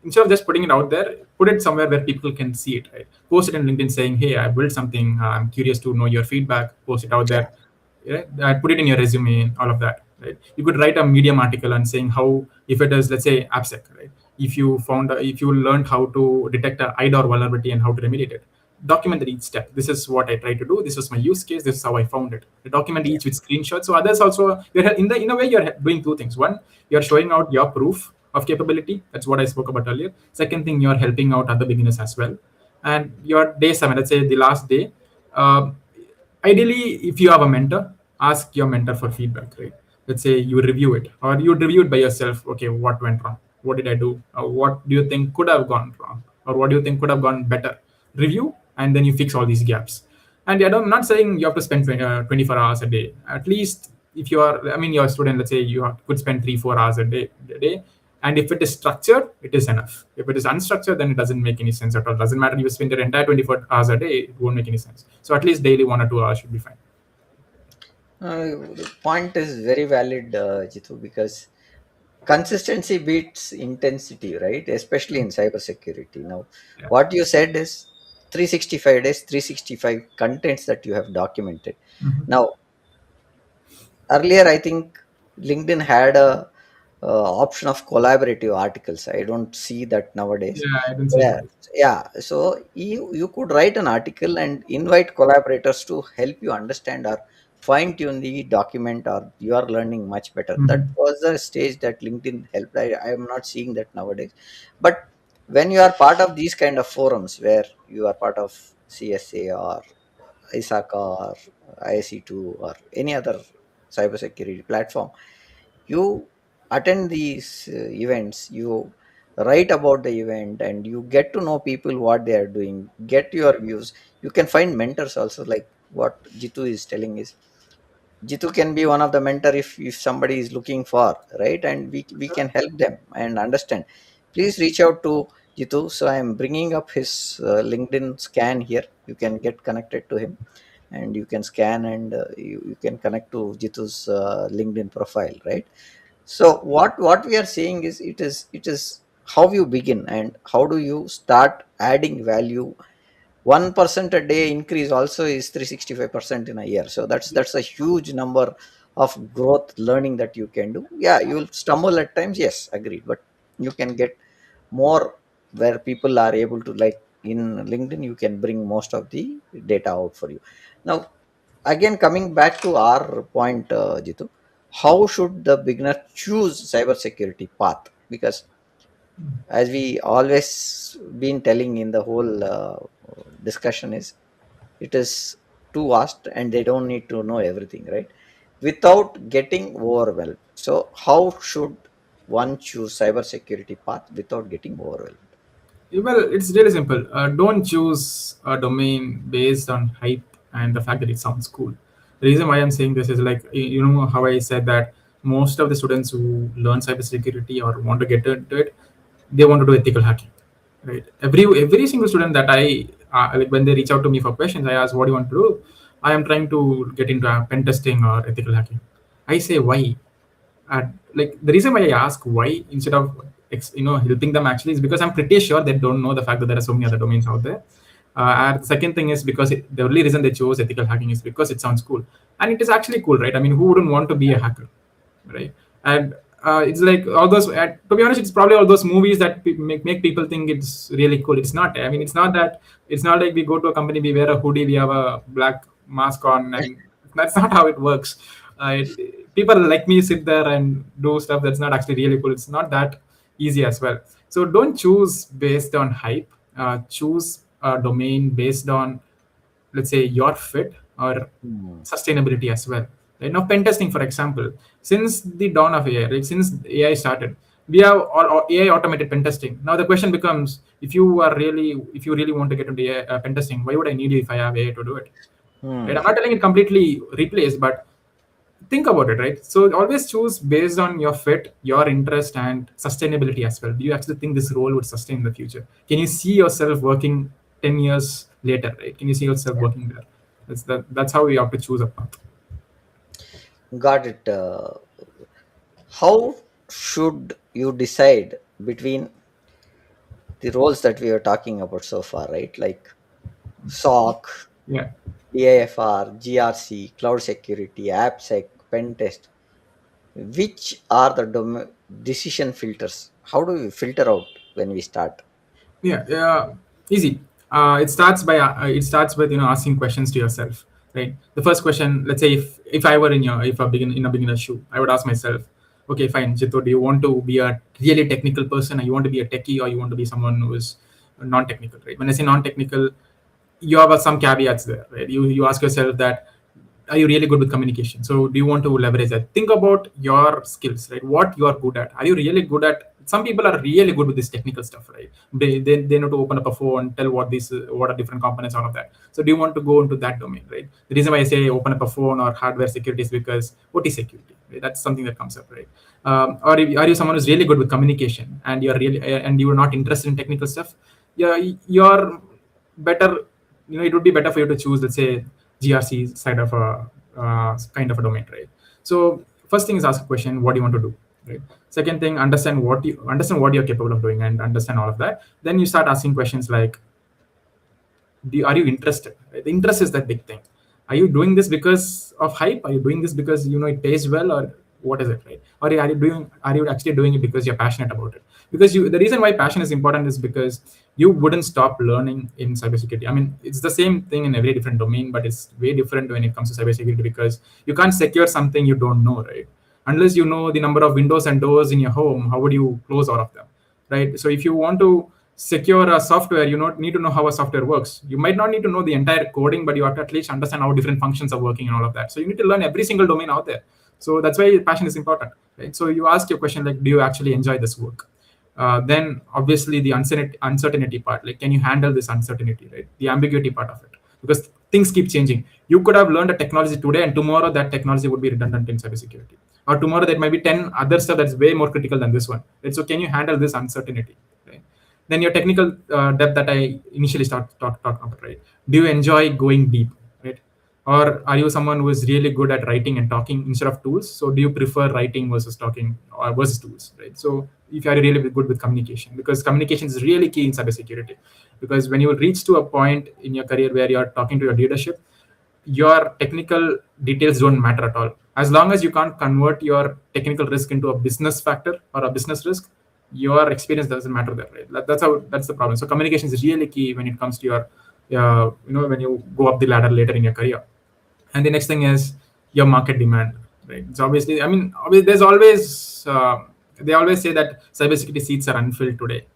instead of just putting it out there, put it somewhere where people can see it, right? Post it in LinkedIn saying, hey, I built something, I'm curious to know your feedback. Post it out Yeah. there, yeah, put it in your resume, all of that, right? You could write a Medium article and saying how, if it is, let's say, AppSec, right? If you learned how to detect a IDOR vulnerability and how to remediate it, document each step. This is what I tried to do. This was my use case. This is how I found it. You document Yeah. each with screenshots. So others also, you're in a way you're doing two things. One, you're showing out your proof of capability. That's what I spoke about earlier. Second thing, you're helping out other beginners as well. And your day seven, let's say the last day, uh, ideally, if you have a mentor, ask your mentor for feedback, right? Let's say you review it, or you review it by yourself. Okay, what went wrong? What did I do? What do you think could have gone wrong? Or what do you think could have gone better? Review, and then you fix all these gaps. And yeah, I'm not saying you have to spend 24 hours a day. At least if you are, I mean, you're a student, let's say could spend 3 4 hours a day. And if it is structured, it is enough. If it is unstructured, then it doesn't make any sense at all. It doesn't matter if you spend your entire 24 hours a day, it won't make any sense. So at least daily 1 or 2 hours should be fine. The point is very valid, Jitu, because consistency beats intensity, right? Especially in cybersecurity. Now, Yeah. what you said is 365 days, 365 contents that you have documented. Mhm. Now, earlier I think LinkedIn had a option of collaborative articles. I don't see that nowadays. Yeah, I don't see Yeah, that. yeah, so you could write an article and invite collaborators to help you understand or fine tune the document, or you are learning much better. That Mhm. was the stage that LinkedIn helped. I am not seeing that nowadays. But when you are part of these kind of forums where you are part of CSA or ISACA or ISC2 or any other cybersecurity platform, you attend these events, you write about the event, and you get to know people what they are doing, get your views. You can find mentors also, like what Jitu is telling is, Jitu can be one of the mentor if somebody is looking for, right, and we can help them and understand. Please reach out to Jitu. So I am bringing up his LinkedIn scan here. You can get connected to him, and you can scan, and you can connect to Jitu's LinkedIn profile, right? So what we are saying is, it is how you begin and how do you start adding value. 1% a day increase also is 365% in a year. So that's a huge number of growth learning that you can do. Yeah, you'll stumble at times, yes, agreed, but you can get more where people are able to, like in LinkedIn, you can bring most of the data out for you. Now, again, coming back to our point, Jitu, how should the beginner choose cybersecurity path? Because as we always been telling in the whole discussion is, it is too vast and they don't need to know everything, right, without getting overwhelmed. So how should one choose cybersecurity path without getting overwhelmed? Well, it's really simple. Don't choose a domain based on hype and the fact that it sounds cool. The reason why I'm saying this is like, you know how I said that most of the students who learn cybersecurity or want to get into it, they want to do ethical hacking, right? Every single student that I like when they reach out to me for questions, I ask, "What do you want to do?" I am trying to get into pen testing or ethical hacking. I say, why? Like the reason why I ask why instead of helping them actually is because I'm pretty sure they don't know the fact that there are so many other domains out there. And the second thing is because the only reason they chose ethical hacking is because it sounds cool, and it is actually cool, right? I mean, who wouldn't want to be a hacker, right? And it's like all those. To be honest, it's probably all those movies that make people think it's really cool. It's not. I mean, it's not that. It's not like we go to a company, we wear a hoodie, we have a black mask on, and that's not how it works. People like me sit there and do stuff that's not actually really cool. It's not that easy as well. So don't choose based on hype. Choose a domain based on, let's say, your fit or Hmm. sustainability as well. Right now, pen testing, for example, since the dawn of AI, like since AI started, we have all AI automated pen testing. Now the question becomes, if you really want to get into AI, pen testing, why would I need you if I have AI to do it? Right? Hmm. I'm not telling it completely replaced, but think about it, right? So always choose based on your fit, your interest, and sustainability as well. Do you actually think this role would sustain in the future? Can you see yourself working 10 years later, right? Can you see yourself working there? That's how you have to choose a path. Got it. How should you decide between the roles that we are talking about so far, right? Like SOC, Yeah. DIFR, GRC, cloud security, AppSec, pen test. Which are the decision filters? How do we filter out when we start? Yeah, easy. It starts with asking questions to yourself, right? The first question, let's say if I were if I begin in a beginner's shoe, I would ask myself, okay, fine, Jito, do you want to be a really technical person, or you want to be a techie, or you want to be someone who is non-technical, right? When I say non-technical, you have some caveats there, right? You ask yourself that, are you really good with communication? So do you want to leverage that? Think about your skills, right? What you are good at. Are you really good at? Some people are really good with this technical stuff, right? They know to open up a phone, tell what are different components, all of that. So do you want to go into that domain, right? The reason why I say open up a phone or hardware security is because OT security, right? That's something that comes up, right? Are you someone who's really good with communication and you're not interested in technical stuff? Yeah, you're better. It would be better for you to choose, let's say, GRC side of a kind of a domain, right? So first thing is ask a question, what do you want to do, right? Second thing, understand what you're capable of doing and understand all of that. Then you start asking questions like, are you interested? Right? The interest is that big thing. Are you doing this because of hype? Are you doing this because it pays well, or what is it, right? Or are you actually doing it because you're passionate about it? Because the reason why passion is important is because you wouldn't stop learning in cybersecurity. I mean, it's the same thing in every different domain, but it's way different when it comes to cybersecurity, because you can't secure something you don't know, right? Unless you know the number of windows and doors in your home, how would you close all of them, right? So if you want to secure a software, you not need to know how a software works. You might not need to know the entire coding, but you have to at least understand how different functions are working and all of that. So you need to learn every single domain out there. So that's why passion is important, right? So you ask your question like, do you actually enjoy this work? Then obviously the uncertainty part, like, can you handle this uncertainty, right? The ambiguity part of it, because things keep changing. You could have learned a technology today, and tomorrow that technology would be redundant in cybersecurity, or tomorrow there might be 10 other stuff that's way more critical than this one, right? So can you handle this uncertainty, right? Then your technical depth that I initially talking about, right? Do you enjoy going deep, right? Or are you someone who is really good at writing and talking instead of tools? So do you prefer writing versus talking, or versus tools, right? So if you are really good with communication, because communication is really key in cybersecurity, because when you reach to a point in your career where you are talking to your leadership, your technical details don't matter at all. As long as you can't convert your technical risk into a business factor or a business risk, your experience doesn't matter there, right? That's the problem. So communication is really key when it comes to your when you go up the ladder later in your career. And the next thing is your market demand, right? So obviously, I mean, there's always they always say that cybersecurity seats are unfilled today.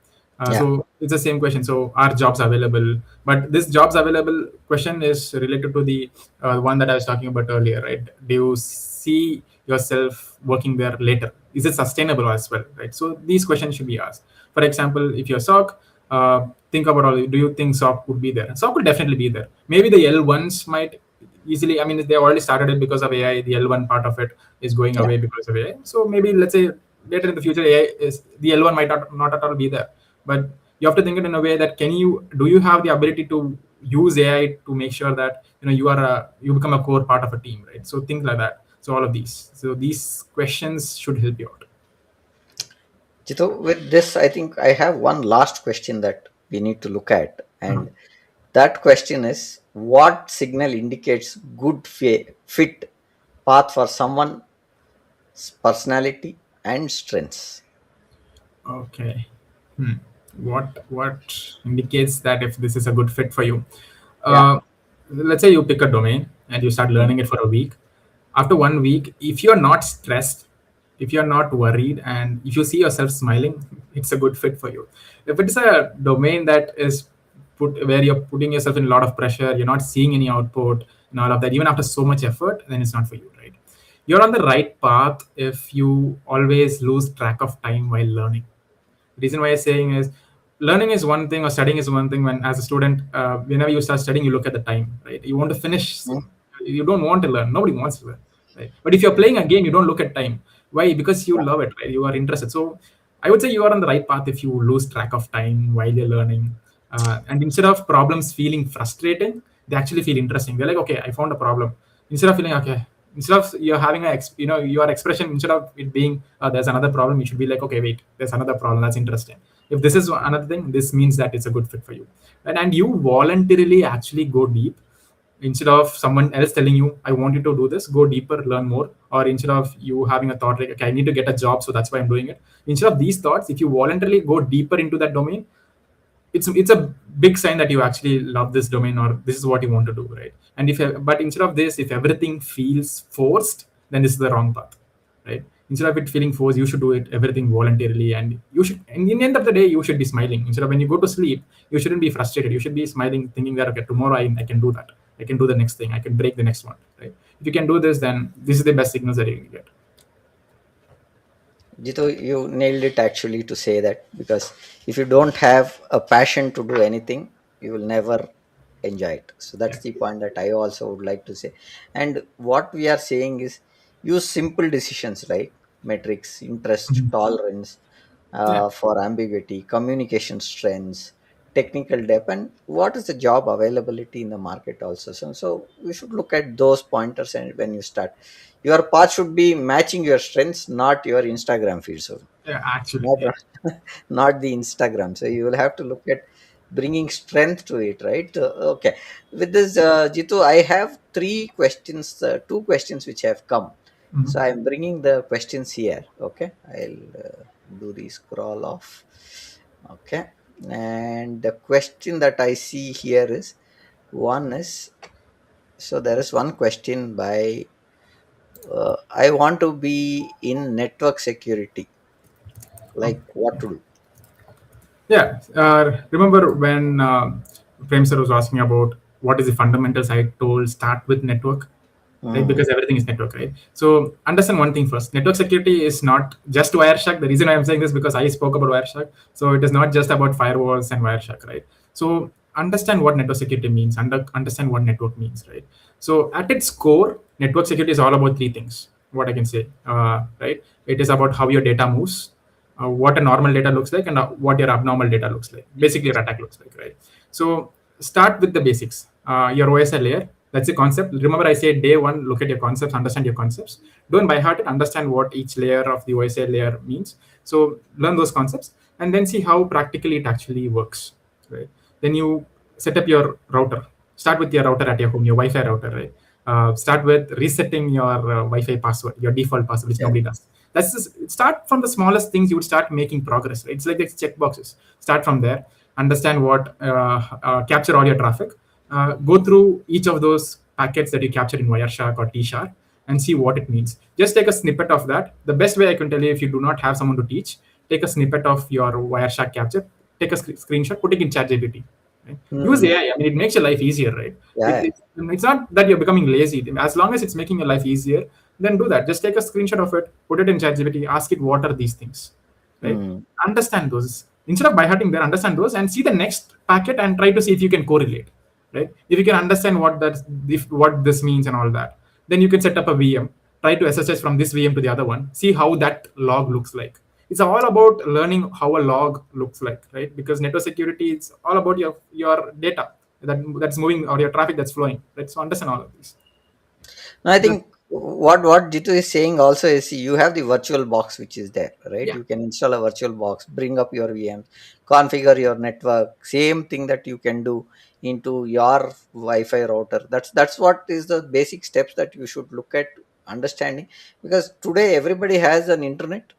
Yeah. So it's the same question. So are jobs available? But this jobs available question is related to the one that I was talking about earlier, right? Do you see yourself working there later? Is it sustainable as well, right? So these questions should be asked. For example, if you're SOC, think about all. Do you think SOC would be there? SOC will definitely be there. Maybe the L1s might easily. I mean, they already started it because of AI. The L1 part of it is going Yeah. away because of AI. So maybe let's say later in the future, AI is the L1 might not at all be there. But you have to think it in a way that do you have the ability to use AI to make sure that you become a core part of a team, right? So things like that. So all of these. So these questions should help you out. Jito, with this, I think I have one last question that we need to look at. Uh-huh. And that question is, what signal indicates good fit path for someone's personality and strengths? Okay. Hmm. What indicates that if this is a good fit for you? Yeah. Uh, let's say you pick a domain and you start learning it for a week. After 1 week, if you're not stressed, if you're not worried, and if you see yourself smiling, it's a good fit for you. If it's a domain that is where you're putting yourself in a lot of pressure, you're not seeing any output and all of that, even after so much effort, then it's not for you, right? You're on the right path if you always lose track of time while learning. Reason why I'm saying is, learning is one thing or studying is one thing. When as a student, whenever you start studying, you look at the time, right? You want to finish Hmm? soon. You don't want to learn. Nobody wants to learn, right? But if you're playing a game, you don't look at time. Why? Because you Yeah. love it, right? You are interested. So I would say you are on the right path if you lose track of time while you're learning. And instead of problems feeling frustrating, they actually feel interesting. They're like, okay, I found a problem. Instead of feeling okay, instead of you're having your expression, instead of it being there's another problem, you should be like, okay, wait, there's another problem, that's interesting. If this is another thing, this means that it's a good fit for you. And you voluntarily actually go deep, instead of someone else telling you, I want you to do this, go deeper, learn more. Or instead of you having a thought like, okay, I need to get a job, so that's why I'm doing it. Instead of these thoughts, if you voluntarily go deeper into that domain, it's a big sign that you actually love this domain, or this is what you want to do, right? And but instead of this, if everything feels forced, then this is the wrong path, right? Instead of it feeling forced, you should do it everything voluntarily, and you should, and in the end of the day, you should be smiling. Instead of when you go to sleep, you shouldn't be frustrated, you should be smiling, thinking that, okay, tomorrow I can do that, I can do the next thing, I can break the next one, right? If you can do this, then this is the best signals that you can get. Jito, you nailed it actually to say that, because if you don't have a passion to do anything, you will never enjoy it. So Yeah. that's the point that I also would like to say. And what we are saying is, use simple decisions, right? Metrics, interest, Mhm. tolerance, Yeah. for ambiguity, communication strengths, technical depth, and what is the job availability in the market also. So we should look at those pointers, and when you start, your path should be matching your strengths, not your Instagram feed. So Yeah, actually, not yeah. not the Instagram. So you will have to look at bringing strength to it, right? Okay. With this, Jitu, I have three questions, two questions which have come. So Mhm. I'm bringing the questions here. Okay. I'll do the scroll off. Okay. And the question that I see here is one is, so there is one question by, I want to be in network security, like what to do? Yeah, remember when Prem sir was asking about what is the fundamentals? I told start with network, right? Hmm. Because everything is network, right? So understand one thing first. Network security is not just Wireshark. The reason I'm saying this because I spoke about Wireshark. So it is not just about firewalls and Wireshark, right? So understand what network security means. Understand what network means, right? So at its core, network security is all about three things. What I can say, right? It is about how your data moves, what a normal data looks like, and what your abnormal data looks like. Basically, your attack looks like, right? So start with the basics. Your OSI layer, that's the concept. Remember, I said day one, look at your concepts, understand your concepts. Don't by heart it, understand what each layer of the OSI layer means. So learn those concepts and then see how practically it actually works, right? Then you set up your router. Start with your router at your home, your Wi-Fi router, right? Start with resetting your Wi-Fi password, your default password, which Yeah. nobody does. That's just, start from the smallest things. You would start making progress, right? It's like the check boxes. Start from there. Understand what capture all your traffic. Go through each of those packets that you capture in Wireshark or T-Shark and see what it means. Just take a snippet of that. The best way I can tell you, if you do not have someone to teach, take a snippet of your Wireshark capture, take a screenshot, put it in ChatGPT. Right? Use Hmm. AI. I mean, it makes your life easier, right? Yeah. It's not that you're becoming lazy. As long as it's making your life easier, then do that. Just take a screenshot of it, put it in ChatGPT, ask it what are these things, right? Hmm. Understand those. Instead of by hearting there, understand those and see the next packet and try to see if you can correlate, right? If you can understand what this means and all that, then you can set up a VM, try to SSH from this VM to the other one, see how that log looks like. It's all about learning how a log looks like, right? Because network security is all about your data that's moving or your traffic that's flowing, right? So understand all of these. No, I That, think what Jitu is saying also is, you have the virtual box which is there, right? yeah. You can install a virtual box, bring up your VMs, configure your network, same thing that you can do into your Wi-Fi router. That's what is the basic steps that you should look at understanding, because today everybody has an internet,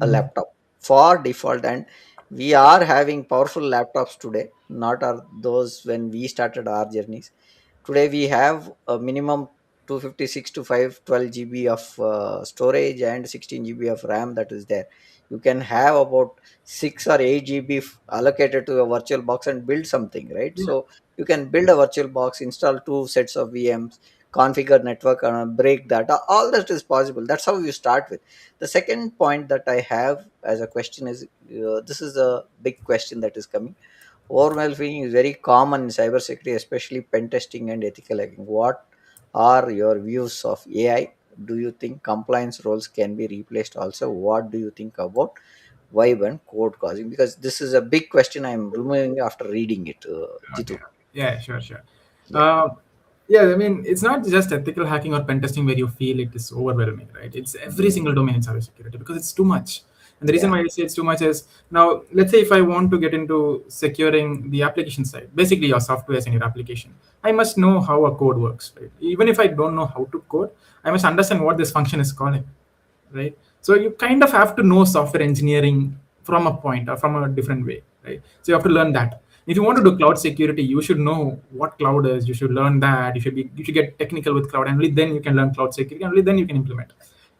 a Mhm. laptop for default, and we are having powerful laptops today, not are those when we started our journeys. Today we have a minimum 256 to 512 GB of storage and 16 GB of RAM that is there. You can have about 6 or 8 GB allocated to a virtual box and build something, right? Yeah. So you can build a virtual box, install two sets of VMs, configure network, break that. All that is possible. That's how you start with. The second point that I have as a question is, this is a big question that is coming. Overwhelming is very common in cybersecurity, especially pen testing and ethical hacking. What are your views of AI? Do you think compliance roles can be replaced? Also, what do you think about vibe and code causing? Because this is a big question I'm removing after reading it, Okay. Jitu. Yeah, sure, sure. Yeah. Uh, yeah, I mean, it's not just ethical hacking or pen testing where you feel it is overwhelming, right? It's every Mm, single domain in cybersecurity because it's too much. And the reason yeah. why I say it's too much is now, let's say if I want to get into securing the application side, basically your software and your application, I must know how a code works, right? Even if I don't know how to code, I must understand what this function is calling, right? So you kind of have to know software engineering from a point or from a different way, right? So you have to learn that. If you want to do cloud security, you should know what cloud is. You should learn that. You should get technical with cloud, and only then you can learn cloud security, and only then you can implement.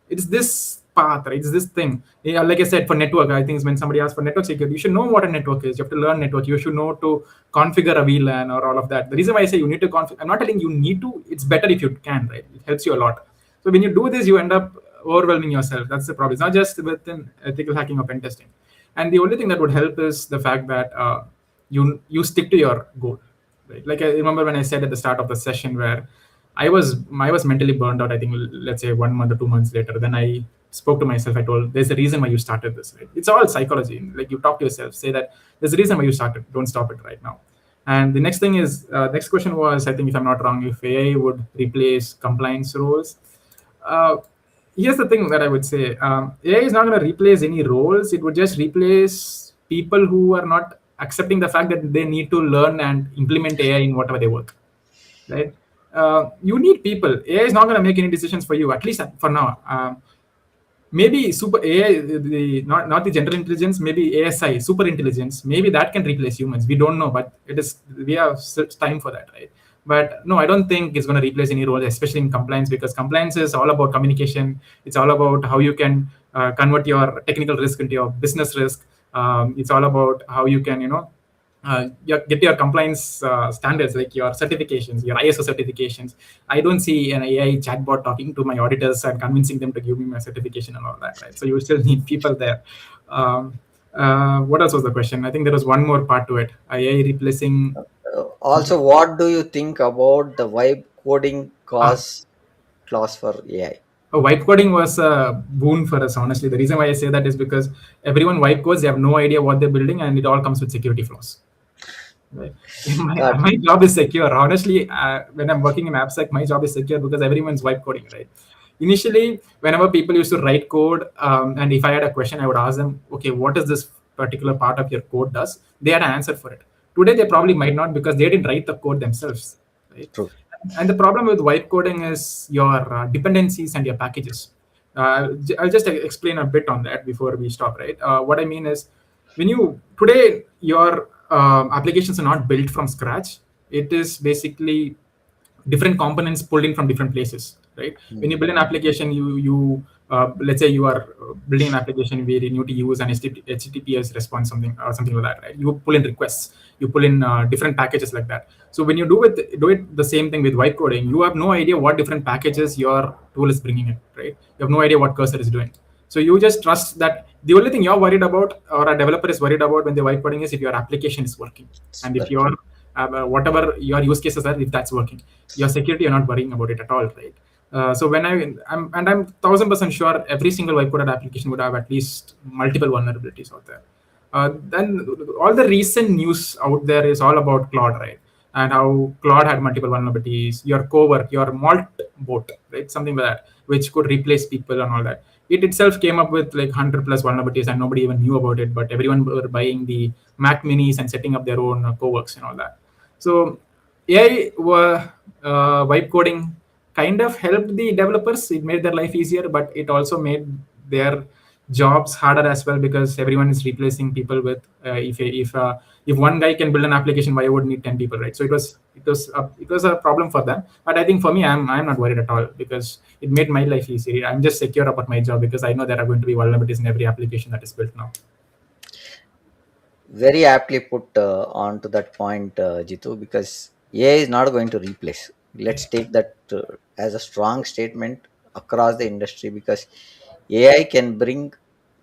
It's this path, right? It's this thing. Yeah, like I said, for network, I think when somebody asks for network security, you should know what a network is. You have to learn network. You should know to configure a VLAN or all of that. The reason why I say you need to configure, I'm not telling you need to. It's better if you can, right? It helps you a lot. So when you do this, you end up overwhelming yourself. That's the problem. It's not just within ethical hacking or pen testing. And the only thing that would help is the fact that you stick to your goal. Right? Like I remember when I said at the start of the session where I was mentally burned out. I think let's say 1 month or 2 months later. Then I spoke to myself. I told there's a reason why you started this. Right? It's all psychology. Like you talk to yourself, say that there's a reason why you started. Don't stop it right now. And the next thing is next question was I think if I'm not wrong if AI would replace compliance roles. Uh, Here's the thing that I would say AI is not going to replace any roles. It would just replace people who are not accepting the fact that they need to learn and implement AI in whatever they work, right? You need people. AI is not going to make any decisions for you, at least for now. Maybe super AI, not the general intelligence, maybe ASI, super intelligence, maybe that can replace humans. We don't know, but it is we have time for that, right? But no, I don't think it's going to replace any role, especially in compliance, because compliance is all about communication. It's all about how you can convert your technical risk into your business risk. It's all about how you can, get your compliance standards, like your certifications, your ISO certifications. I don't see an AI chatbot talking to my auditors and convincing them to give me my certification and all that, right? So you still need people there. What else was the question? I think there was one more part to it. AI replacing. Also, what do you think about the vibe coding Ah, cause clause for AI? Vibe coding was a boon for us, honestly. The reason why I say that is because everyone vibe codes, they have no idea what they're building, and it all comes with security flaws. Right. That My job is secure. Honestly, when I'm working in AppSec, my job is secure because everyone's vibe coding, right? Initially, whenever people used to write code, and if I had a question, I would ask them, okay, what does this particular part of your code does? They had an answer for it. Today, they probably might not because they didn't write the code themselves, right? true. And the problem with vibe coding is your dependencies and your packages. I'll just explain a bit on that before we stop, right? What I mean is, when you today your applications are not built from scratch. It is basically different components pulled in from different places, right? When you Hmm. build an application, you let's say you are building an application where you need to use an HTTPS response, something like that, right? You pull in requests, you pull in different packages like that. So when you do it the same thing with vibe coding, you have no idea what different packages your tool is bringing in, right? You have no idea what cursor is doing. So you just trust that the only thing you're worried about, or a developer is worried about when they're white coding, is if your application is working, It's and if very true. your whatever your use cases are, if that's working. Your security, you're not worrying about it at all, right? So when I'm 1,000% sure every single white coded application would have at least multiple vulnerabilities out there. Then all the recent news out there is all about Claude, right? And how Claude had multiple vulnerabilities. Your Cowork, your Malt bot, right? Something like that, which could replace people and all that. It itself came up with like 100 plus vulnerabilities, and nobody even knew about it. But everyone were buying the Mac Minis and setting up their own Coworks and all that. So AI vibe coding kind of helped the developers. It made their life easier, but it also made their jobs harder as well, because everyone is replacing people with if one guy can build an application, why would need 10 people, right? So it was a problem for them. But I think for me, I'm not worried at all, because it made my life easier. I'm just secure about my job because I know there are going to be vulnerabilities in every application that is built now. Very aptly put on to that point, Jitu, because AI is not going to replace. Let's take that as a strong statement across the industry, because AI can bring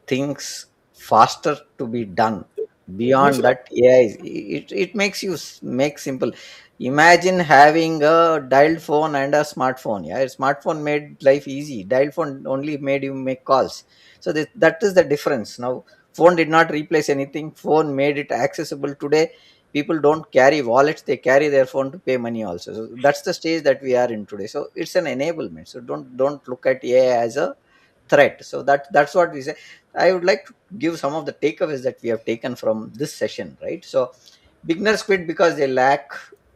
things faster to be done. Makes Beyond it. that, AI, it makes you make simple. Imagine having a dialed phone and a smartphone. Yeah, a smartphone made life easy. Dialed phone only made you make calls. So that is the difference. Now, phone did not replace anything. Phone made it accessible. Today people don't carry wallets, they carry their phone to pay money also. So that's the stage that we are in today. So it's an enablement. So don't look at AI as a threat. So that's what we say. I would like to give some of the takeaways that we have taken from this session, right? So beginners quit because they lack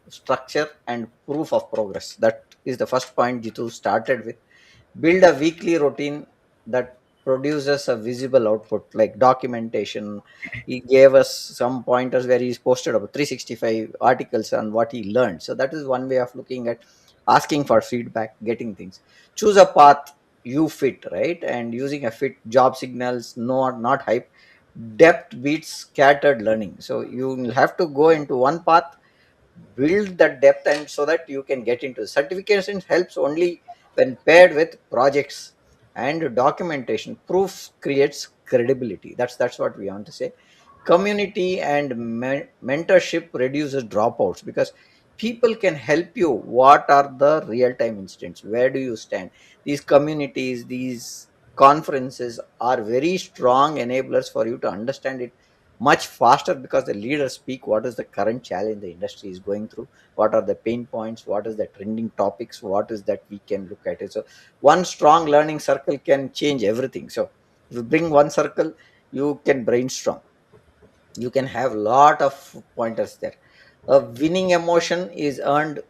structure and proof of progress. That is the first point Jitu started with. Build a weekly routine that produces a visible output, like documentation. He gave us some pointers where he's posted about 365 articles on what he learned. So that is one way of looking at asking for feedback, getting things. Choose a path you fit, right? And using a fit job signals, no, not hype. Depth beats scattered learning. So you will have to go into one path, build that depth, and so that you can get into certifications. Helps only when paired with projects and documentation. Proof creates credibility. That's what we want to say. Community and mentorship reduces dropouts, because people can help you. What are the real time incidents, where do you stand? These communities, these conferences are very strong enablers for you to understand it much faster, because the leaders speak what is the current challenge the industry is going through, what are the pain points, what is the trending topics, what is that we can look at it. So one strong learning circle can change everything. So if you bring one circle, you can brainstorm. You can have lot of pointers there. A winning emotion is earned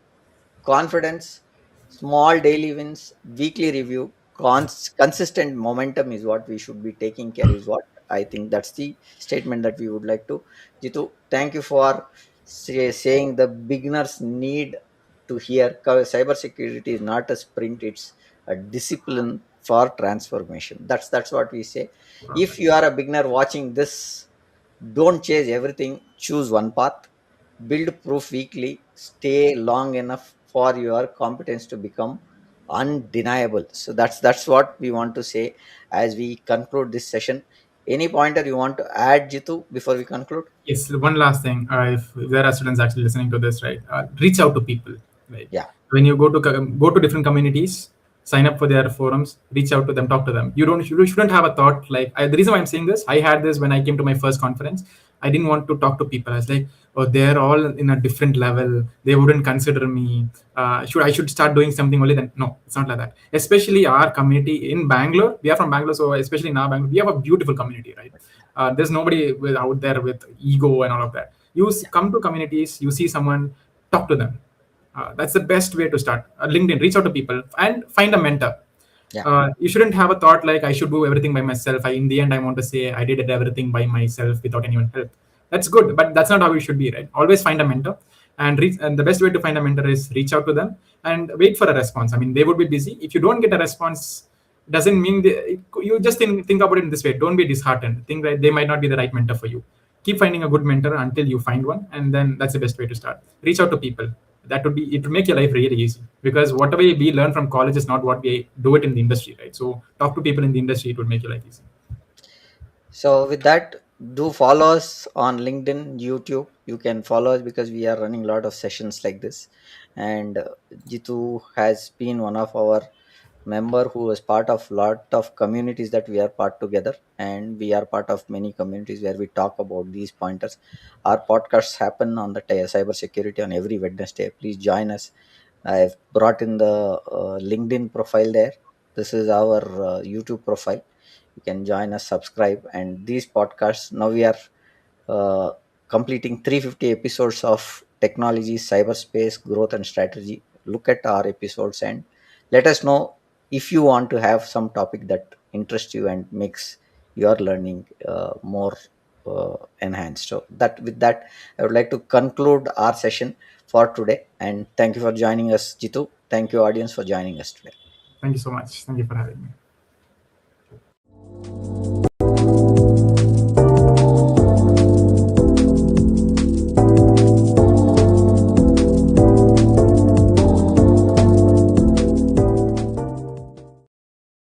confidence, small daily wins, weekly review, consistent momentum is what we should be taking care, is what I think. That's the statement that we would like to. Jitu, thank you for saying the beginners need to hear. Cybersecurity is not a sprint, it's a discipline for transformation. That's what we say. If you are a beginner watching this, don't chase everything, choose one path, build proof weekly, stay long enough for your competence to become undeniable. So that's what we want to say as we conclude this session. Any pointer you want to add, Jitu, before we conclude? Yes, one last thing. If there are students actually listening to this, right, reach out to people. Right, Yeah, when you go to different communities, sign up for their forums, reach out to them, talk to them. You shouldn't have a thought like the reason why I'm saying this. I had this when I came to my first conference. I didn't want to talk to people. I was like, oh, they're all in a different level. They wouldn't consider me. Should I should start doing something only then? No, it's not like that. Especially our community in Bangalore. We are from Bangalore, so especially in our Bangalore, we have a beautiful community, right? There's nobody out there with ego and all of that. Come to communities, you see someone, talk to them. That's the best way to start. LinkedIn, reach out to people and find a mentor. yeah. You shouldn't have a thought like I should do everything by myself. In the end, I want to say I did everything by myself without anyone help. That's good, but that's not how you should be, right? Always find a mentor, and the best way to find a mentor is reach out to them and wait for a response. I mean, they would be busy. If you don't get a response, doesn't mean you just think about it in this way. Don't be disheartened. Think that they might not be the right mentor for you. Keep finding a good mentor until you find one, and then that's the best way to start. Reach out to people. It would make your life really easy, because whatever we learn from college is not what we do it in the industry, right? So talk to people in the industry. It would make your life easy. So with that, do follow us on LinkedIn, YouTube. You can follow us because we are running a lot of sessions like this. And Jitu has been one of our member who is part of lot of communities that we are part together, and we are part of many communities where we talk about these pointers. Our podcasts happen on the cyber security on every Wednesday. Please join us. I've brought in the LinkedIn profile there. This is our YouTube profile. You can join us, subscribe, and these podcasts, now we are uh, completing 350 episodes of technology, cyberspace, growth, and strategy. Look at our episodes and let us know if you want to have some topic that interests you and makes your learning more enhanced. So that with that, I would like to conclude our session for today. And thank you for joining us, Jitu. Thank you, audience, for joining us today. Thank you so much. Thank you for having me.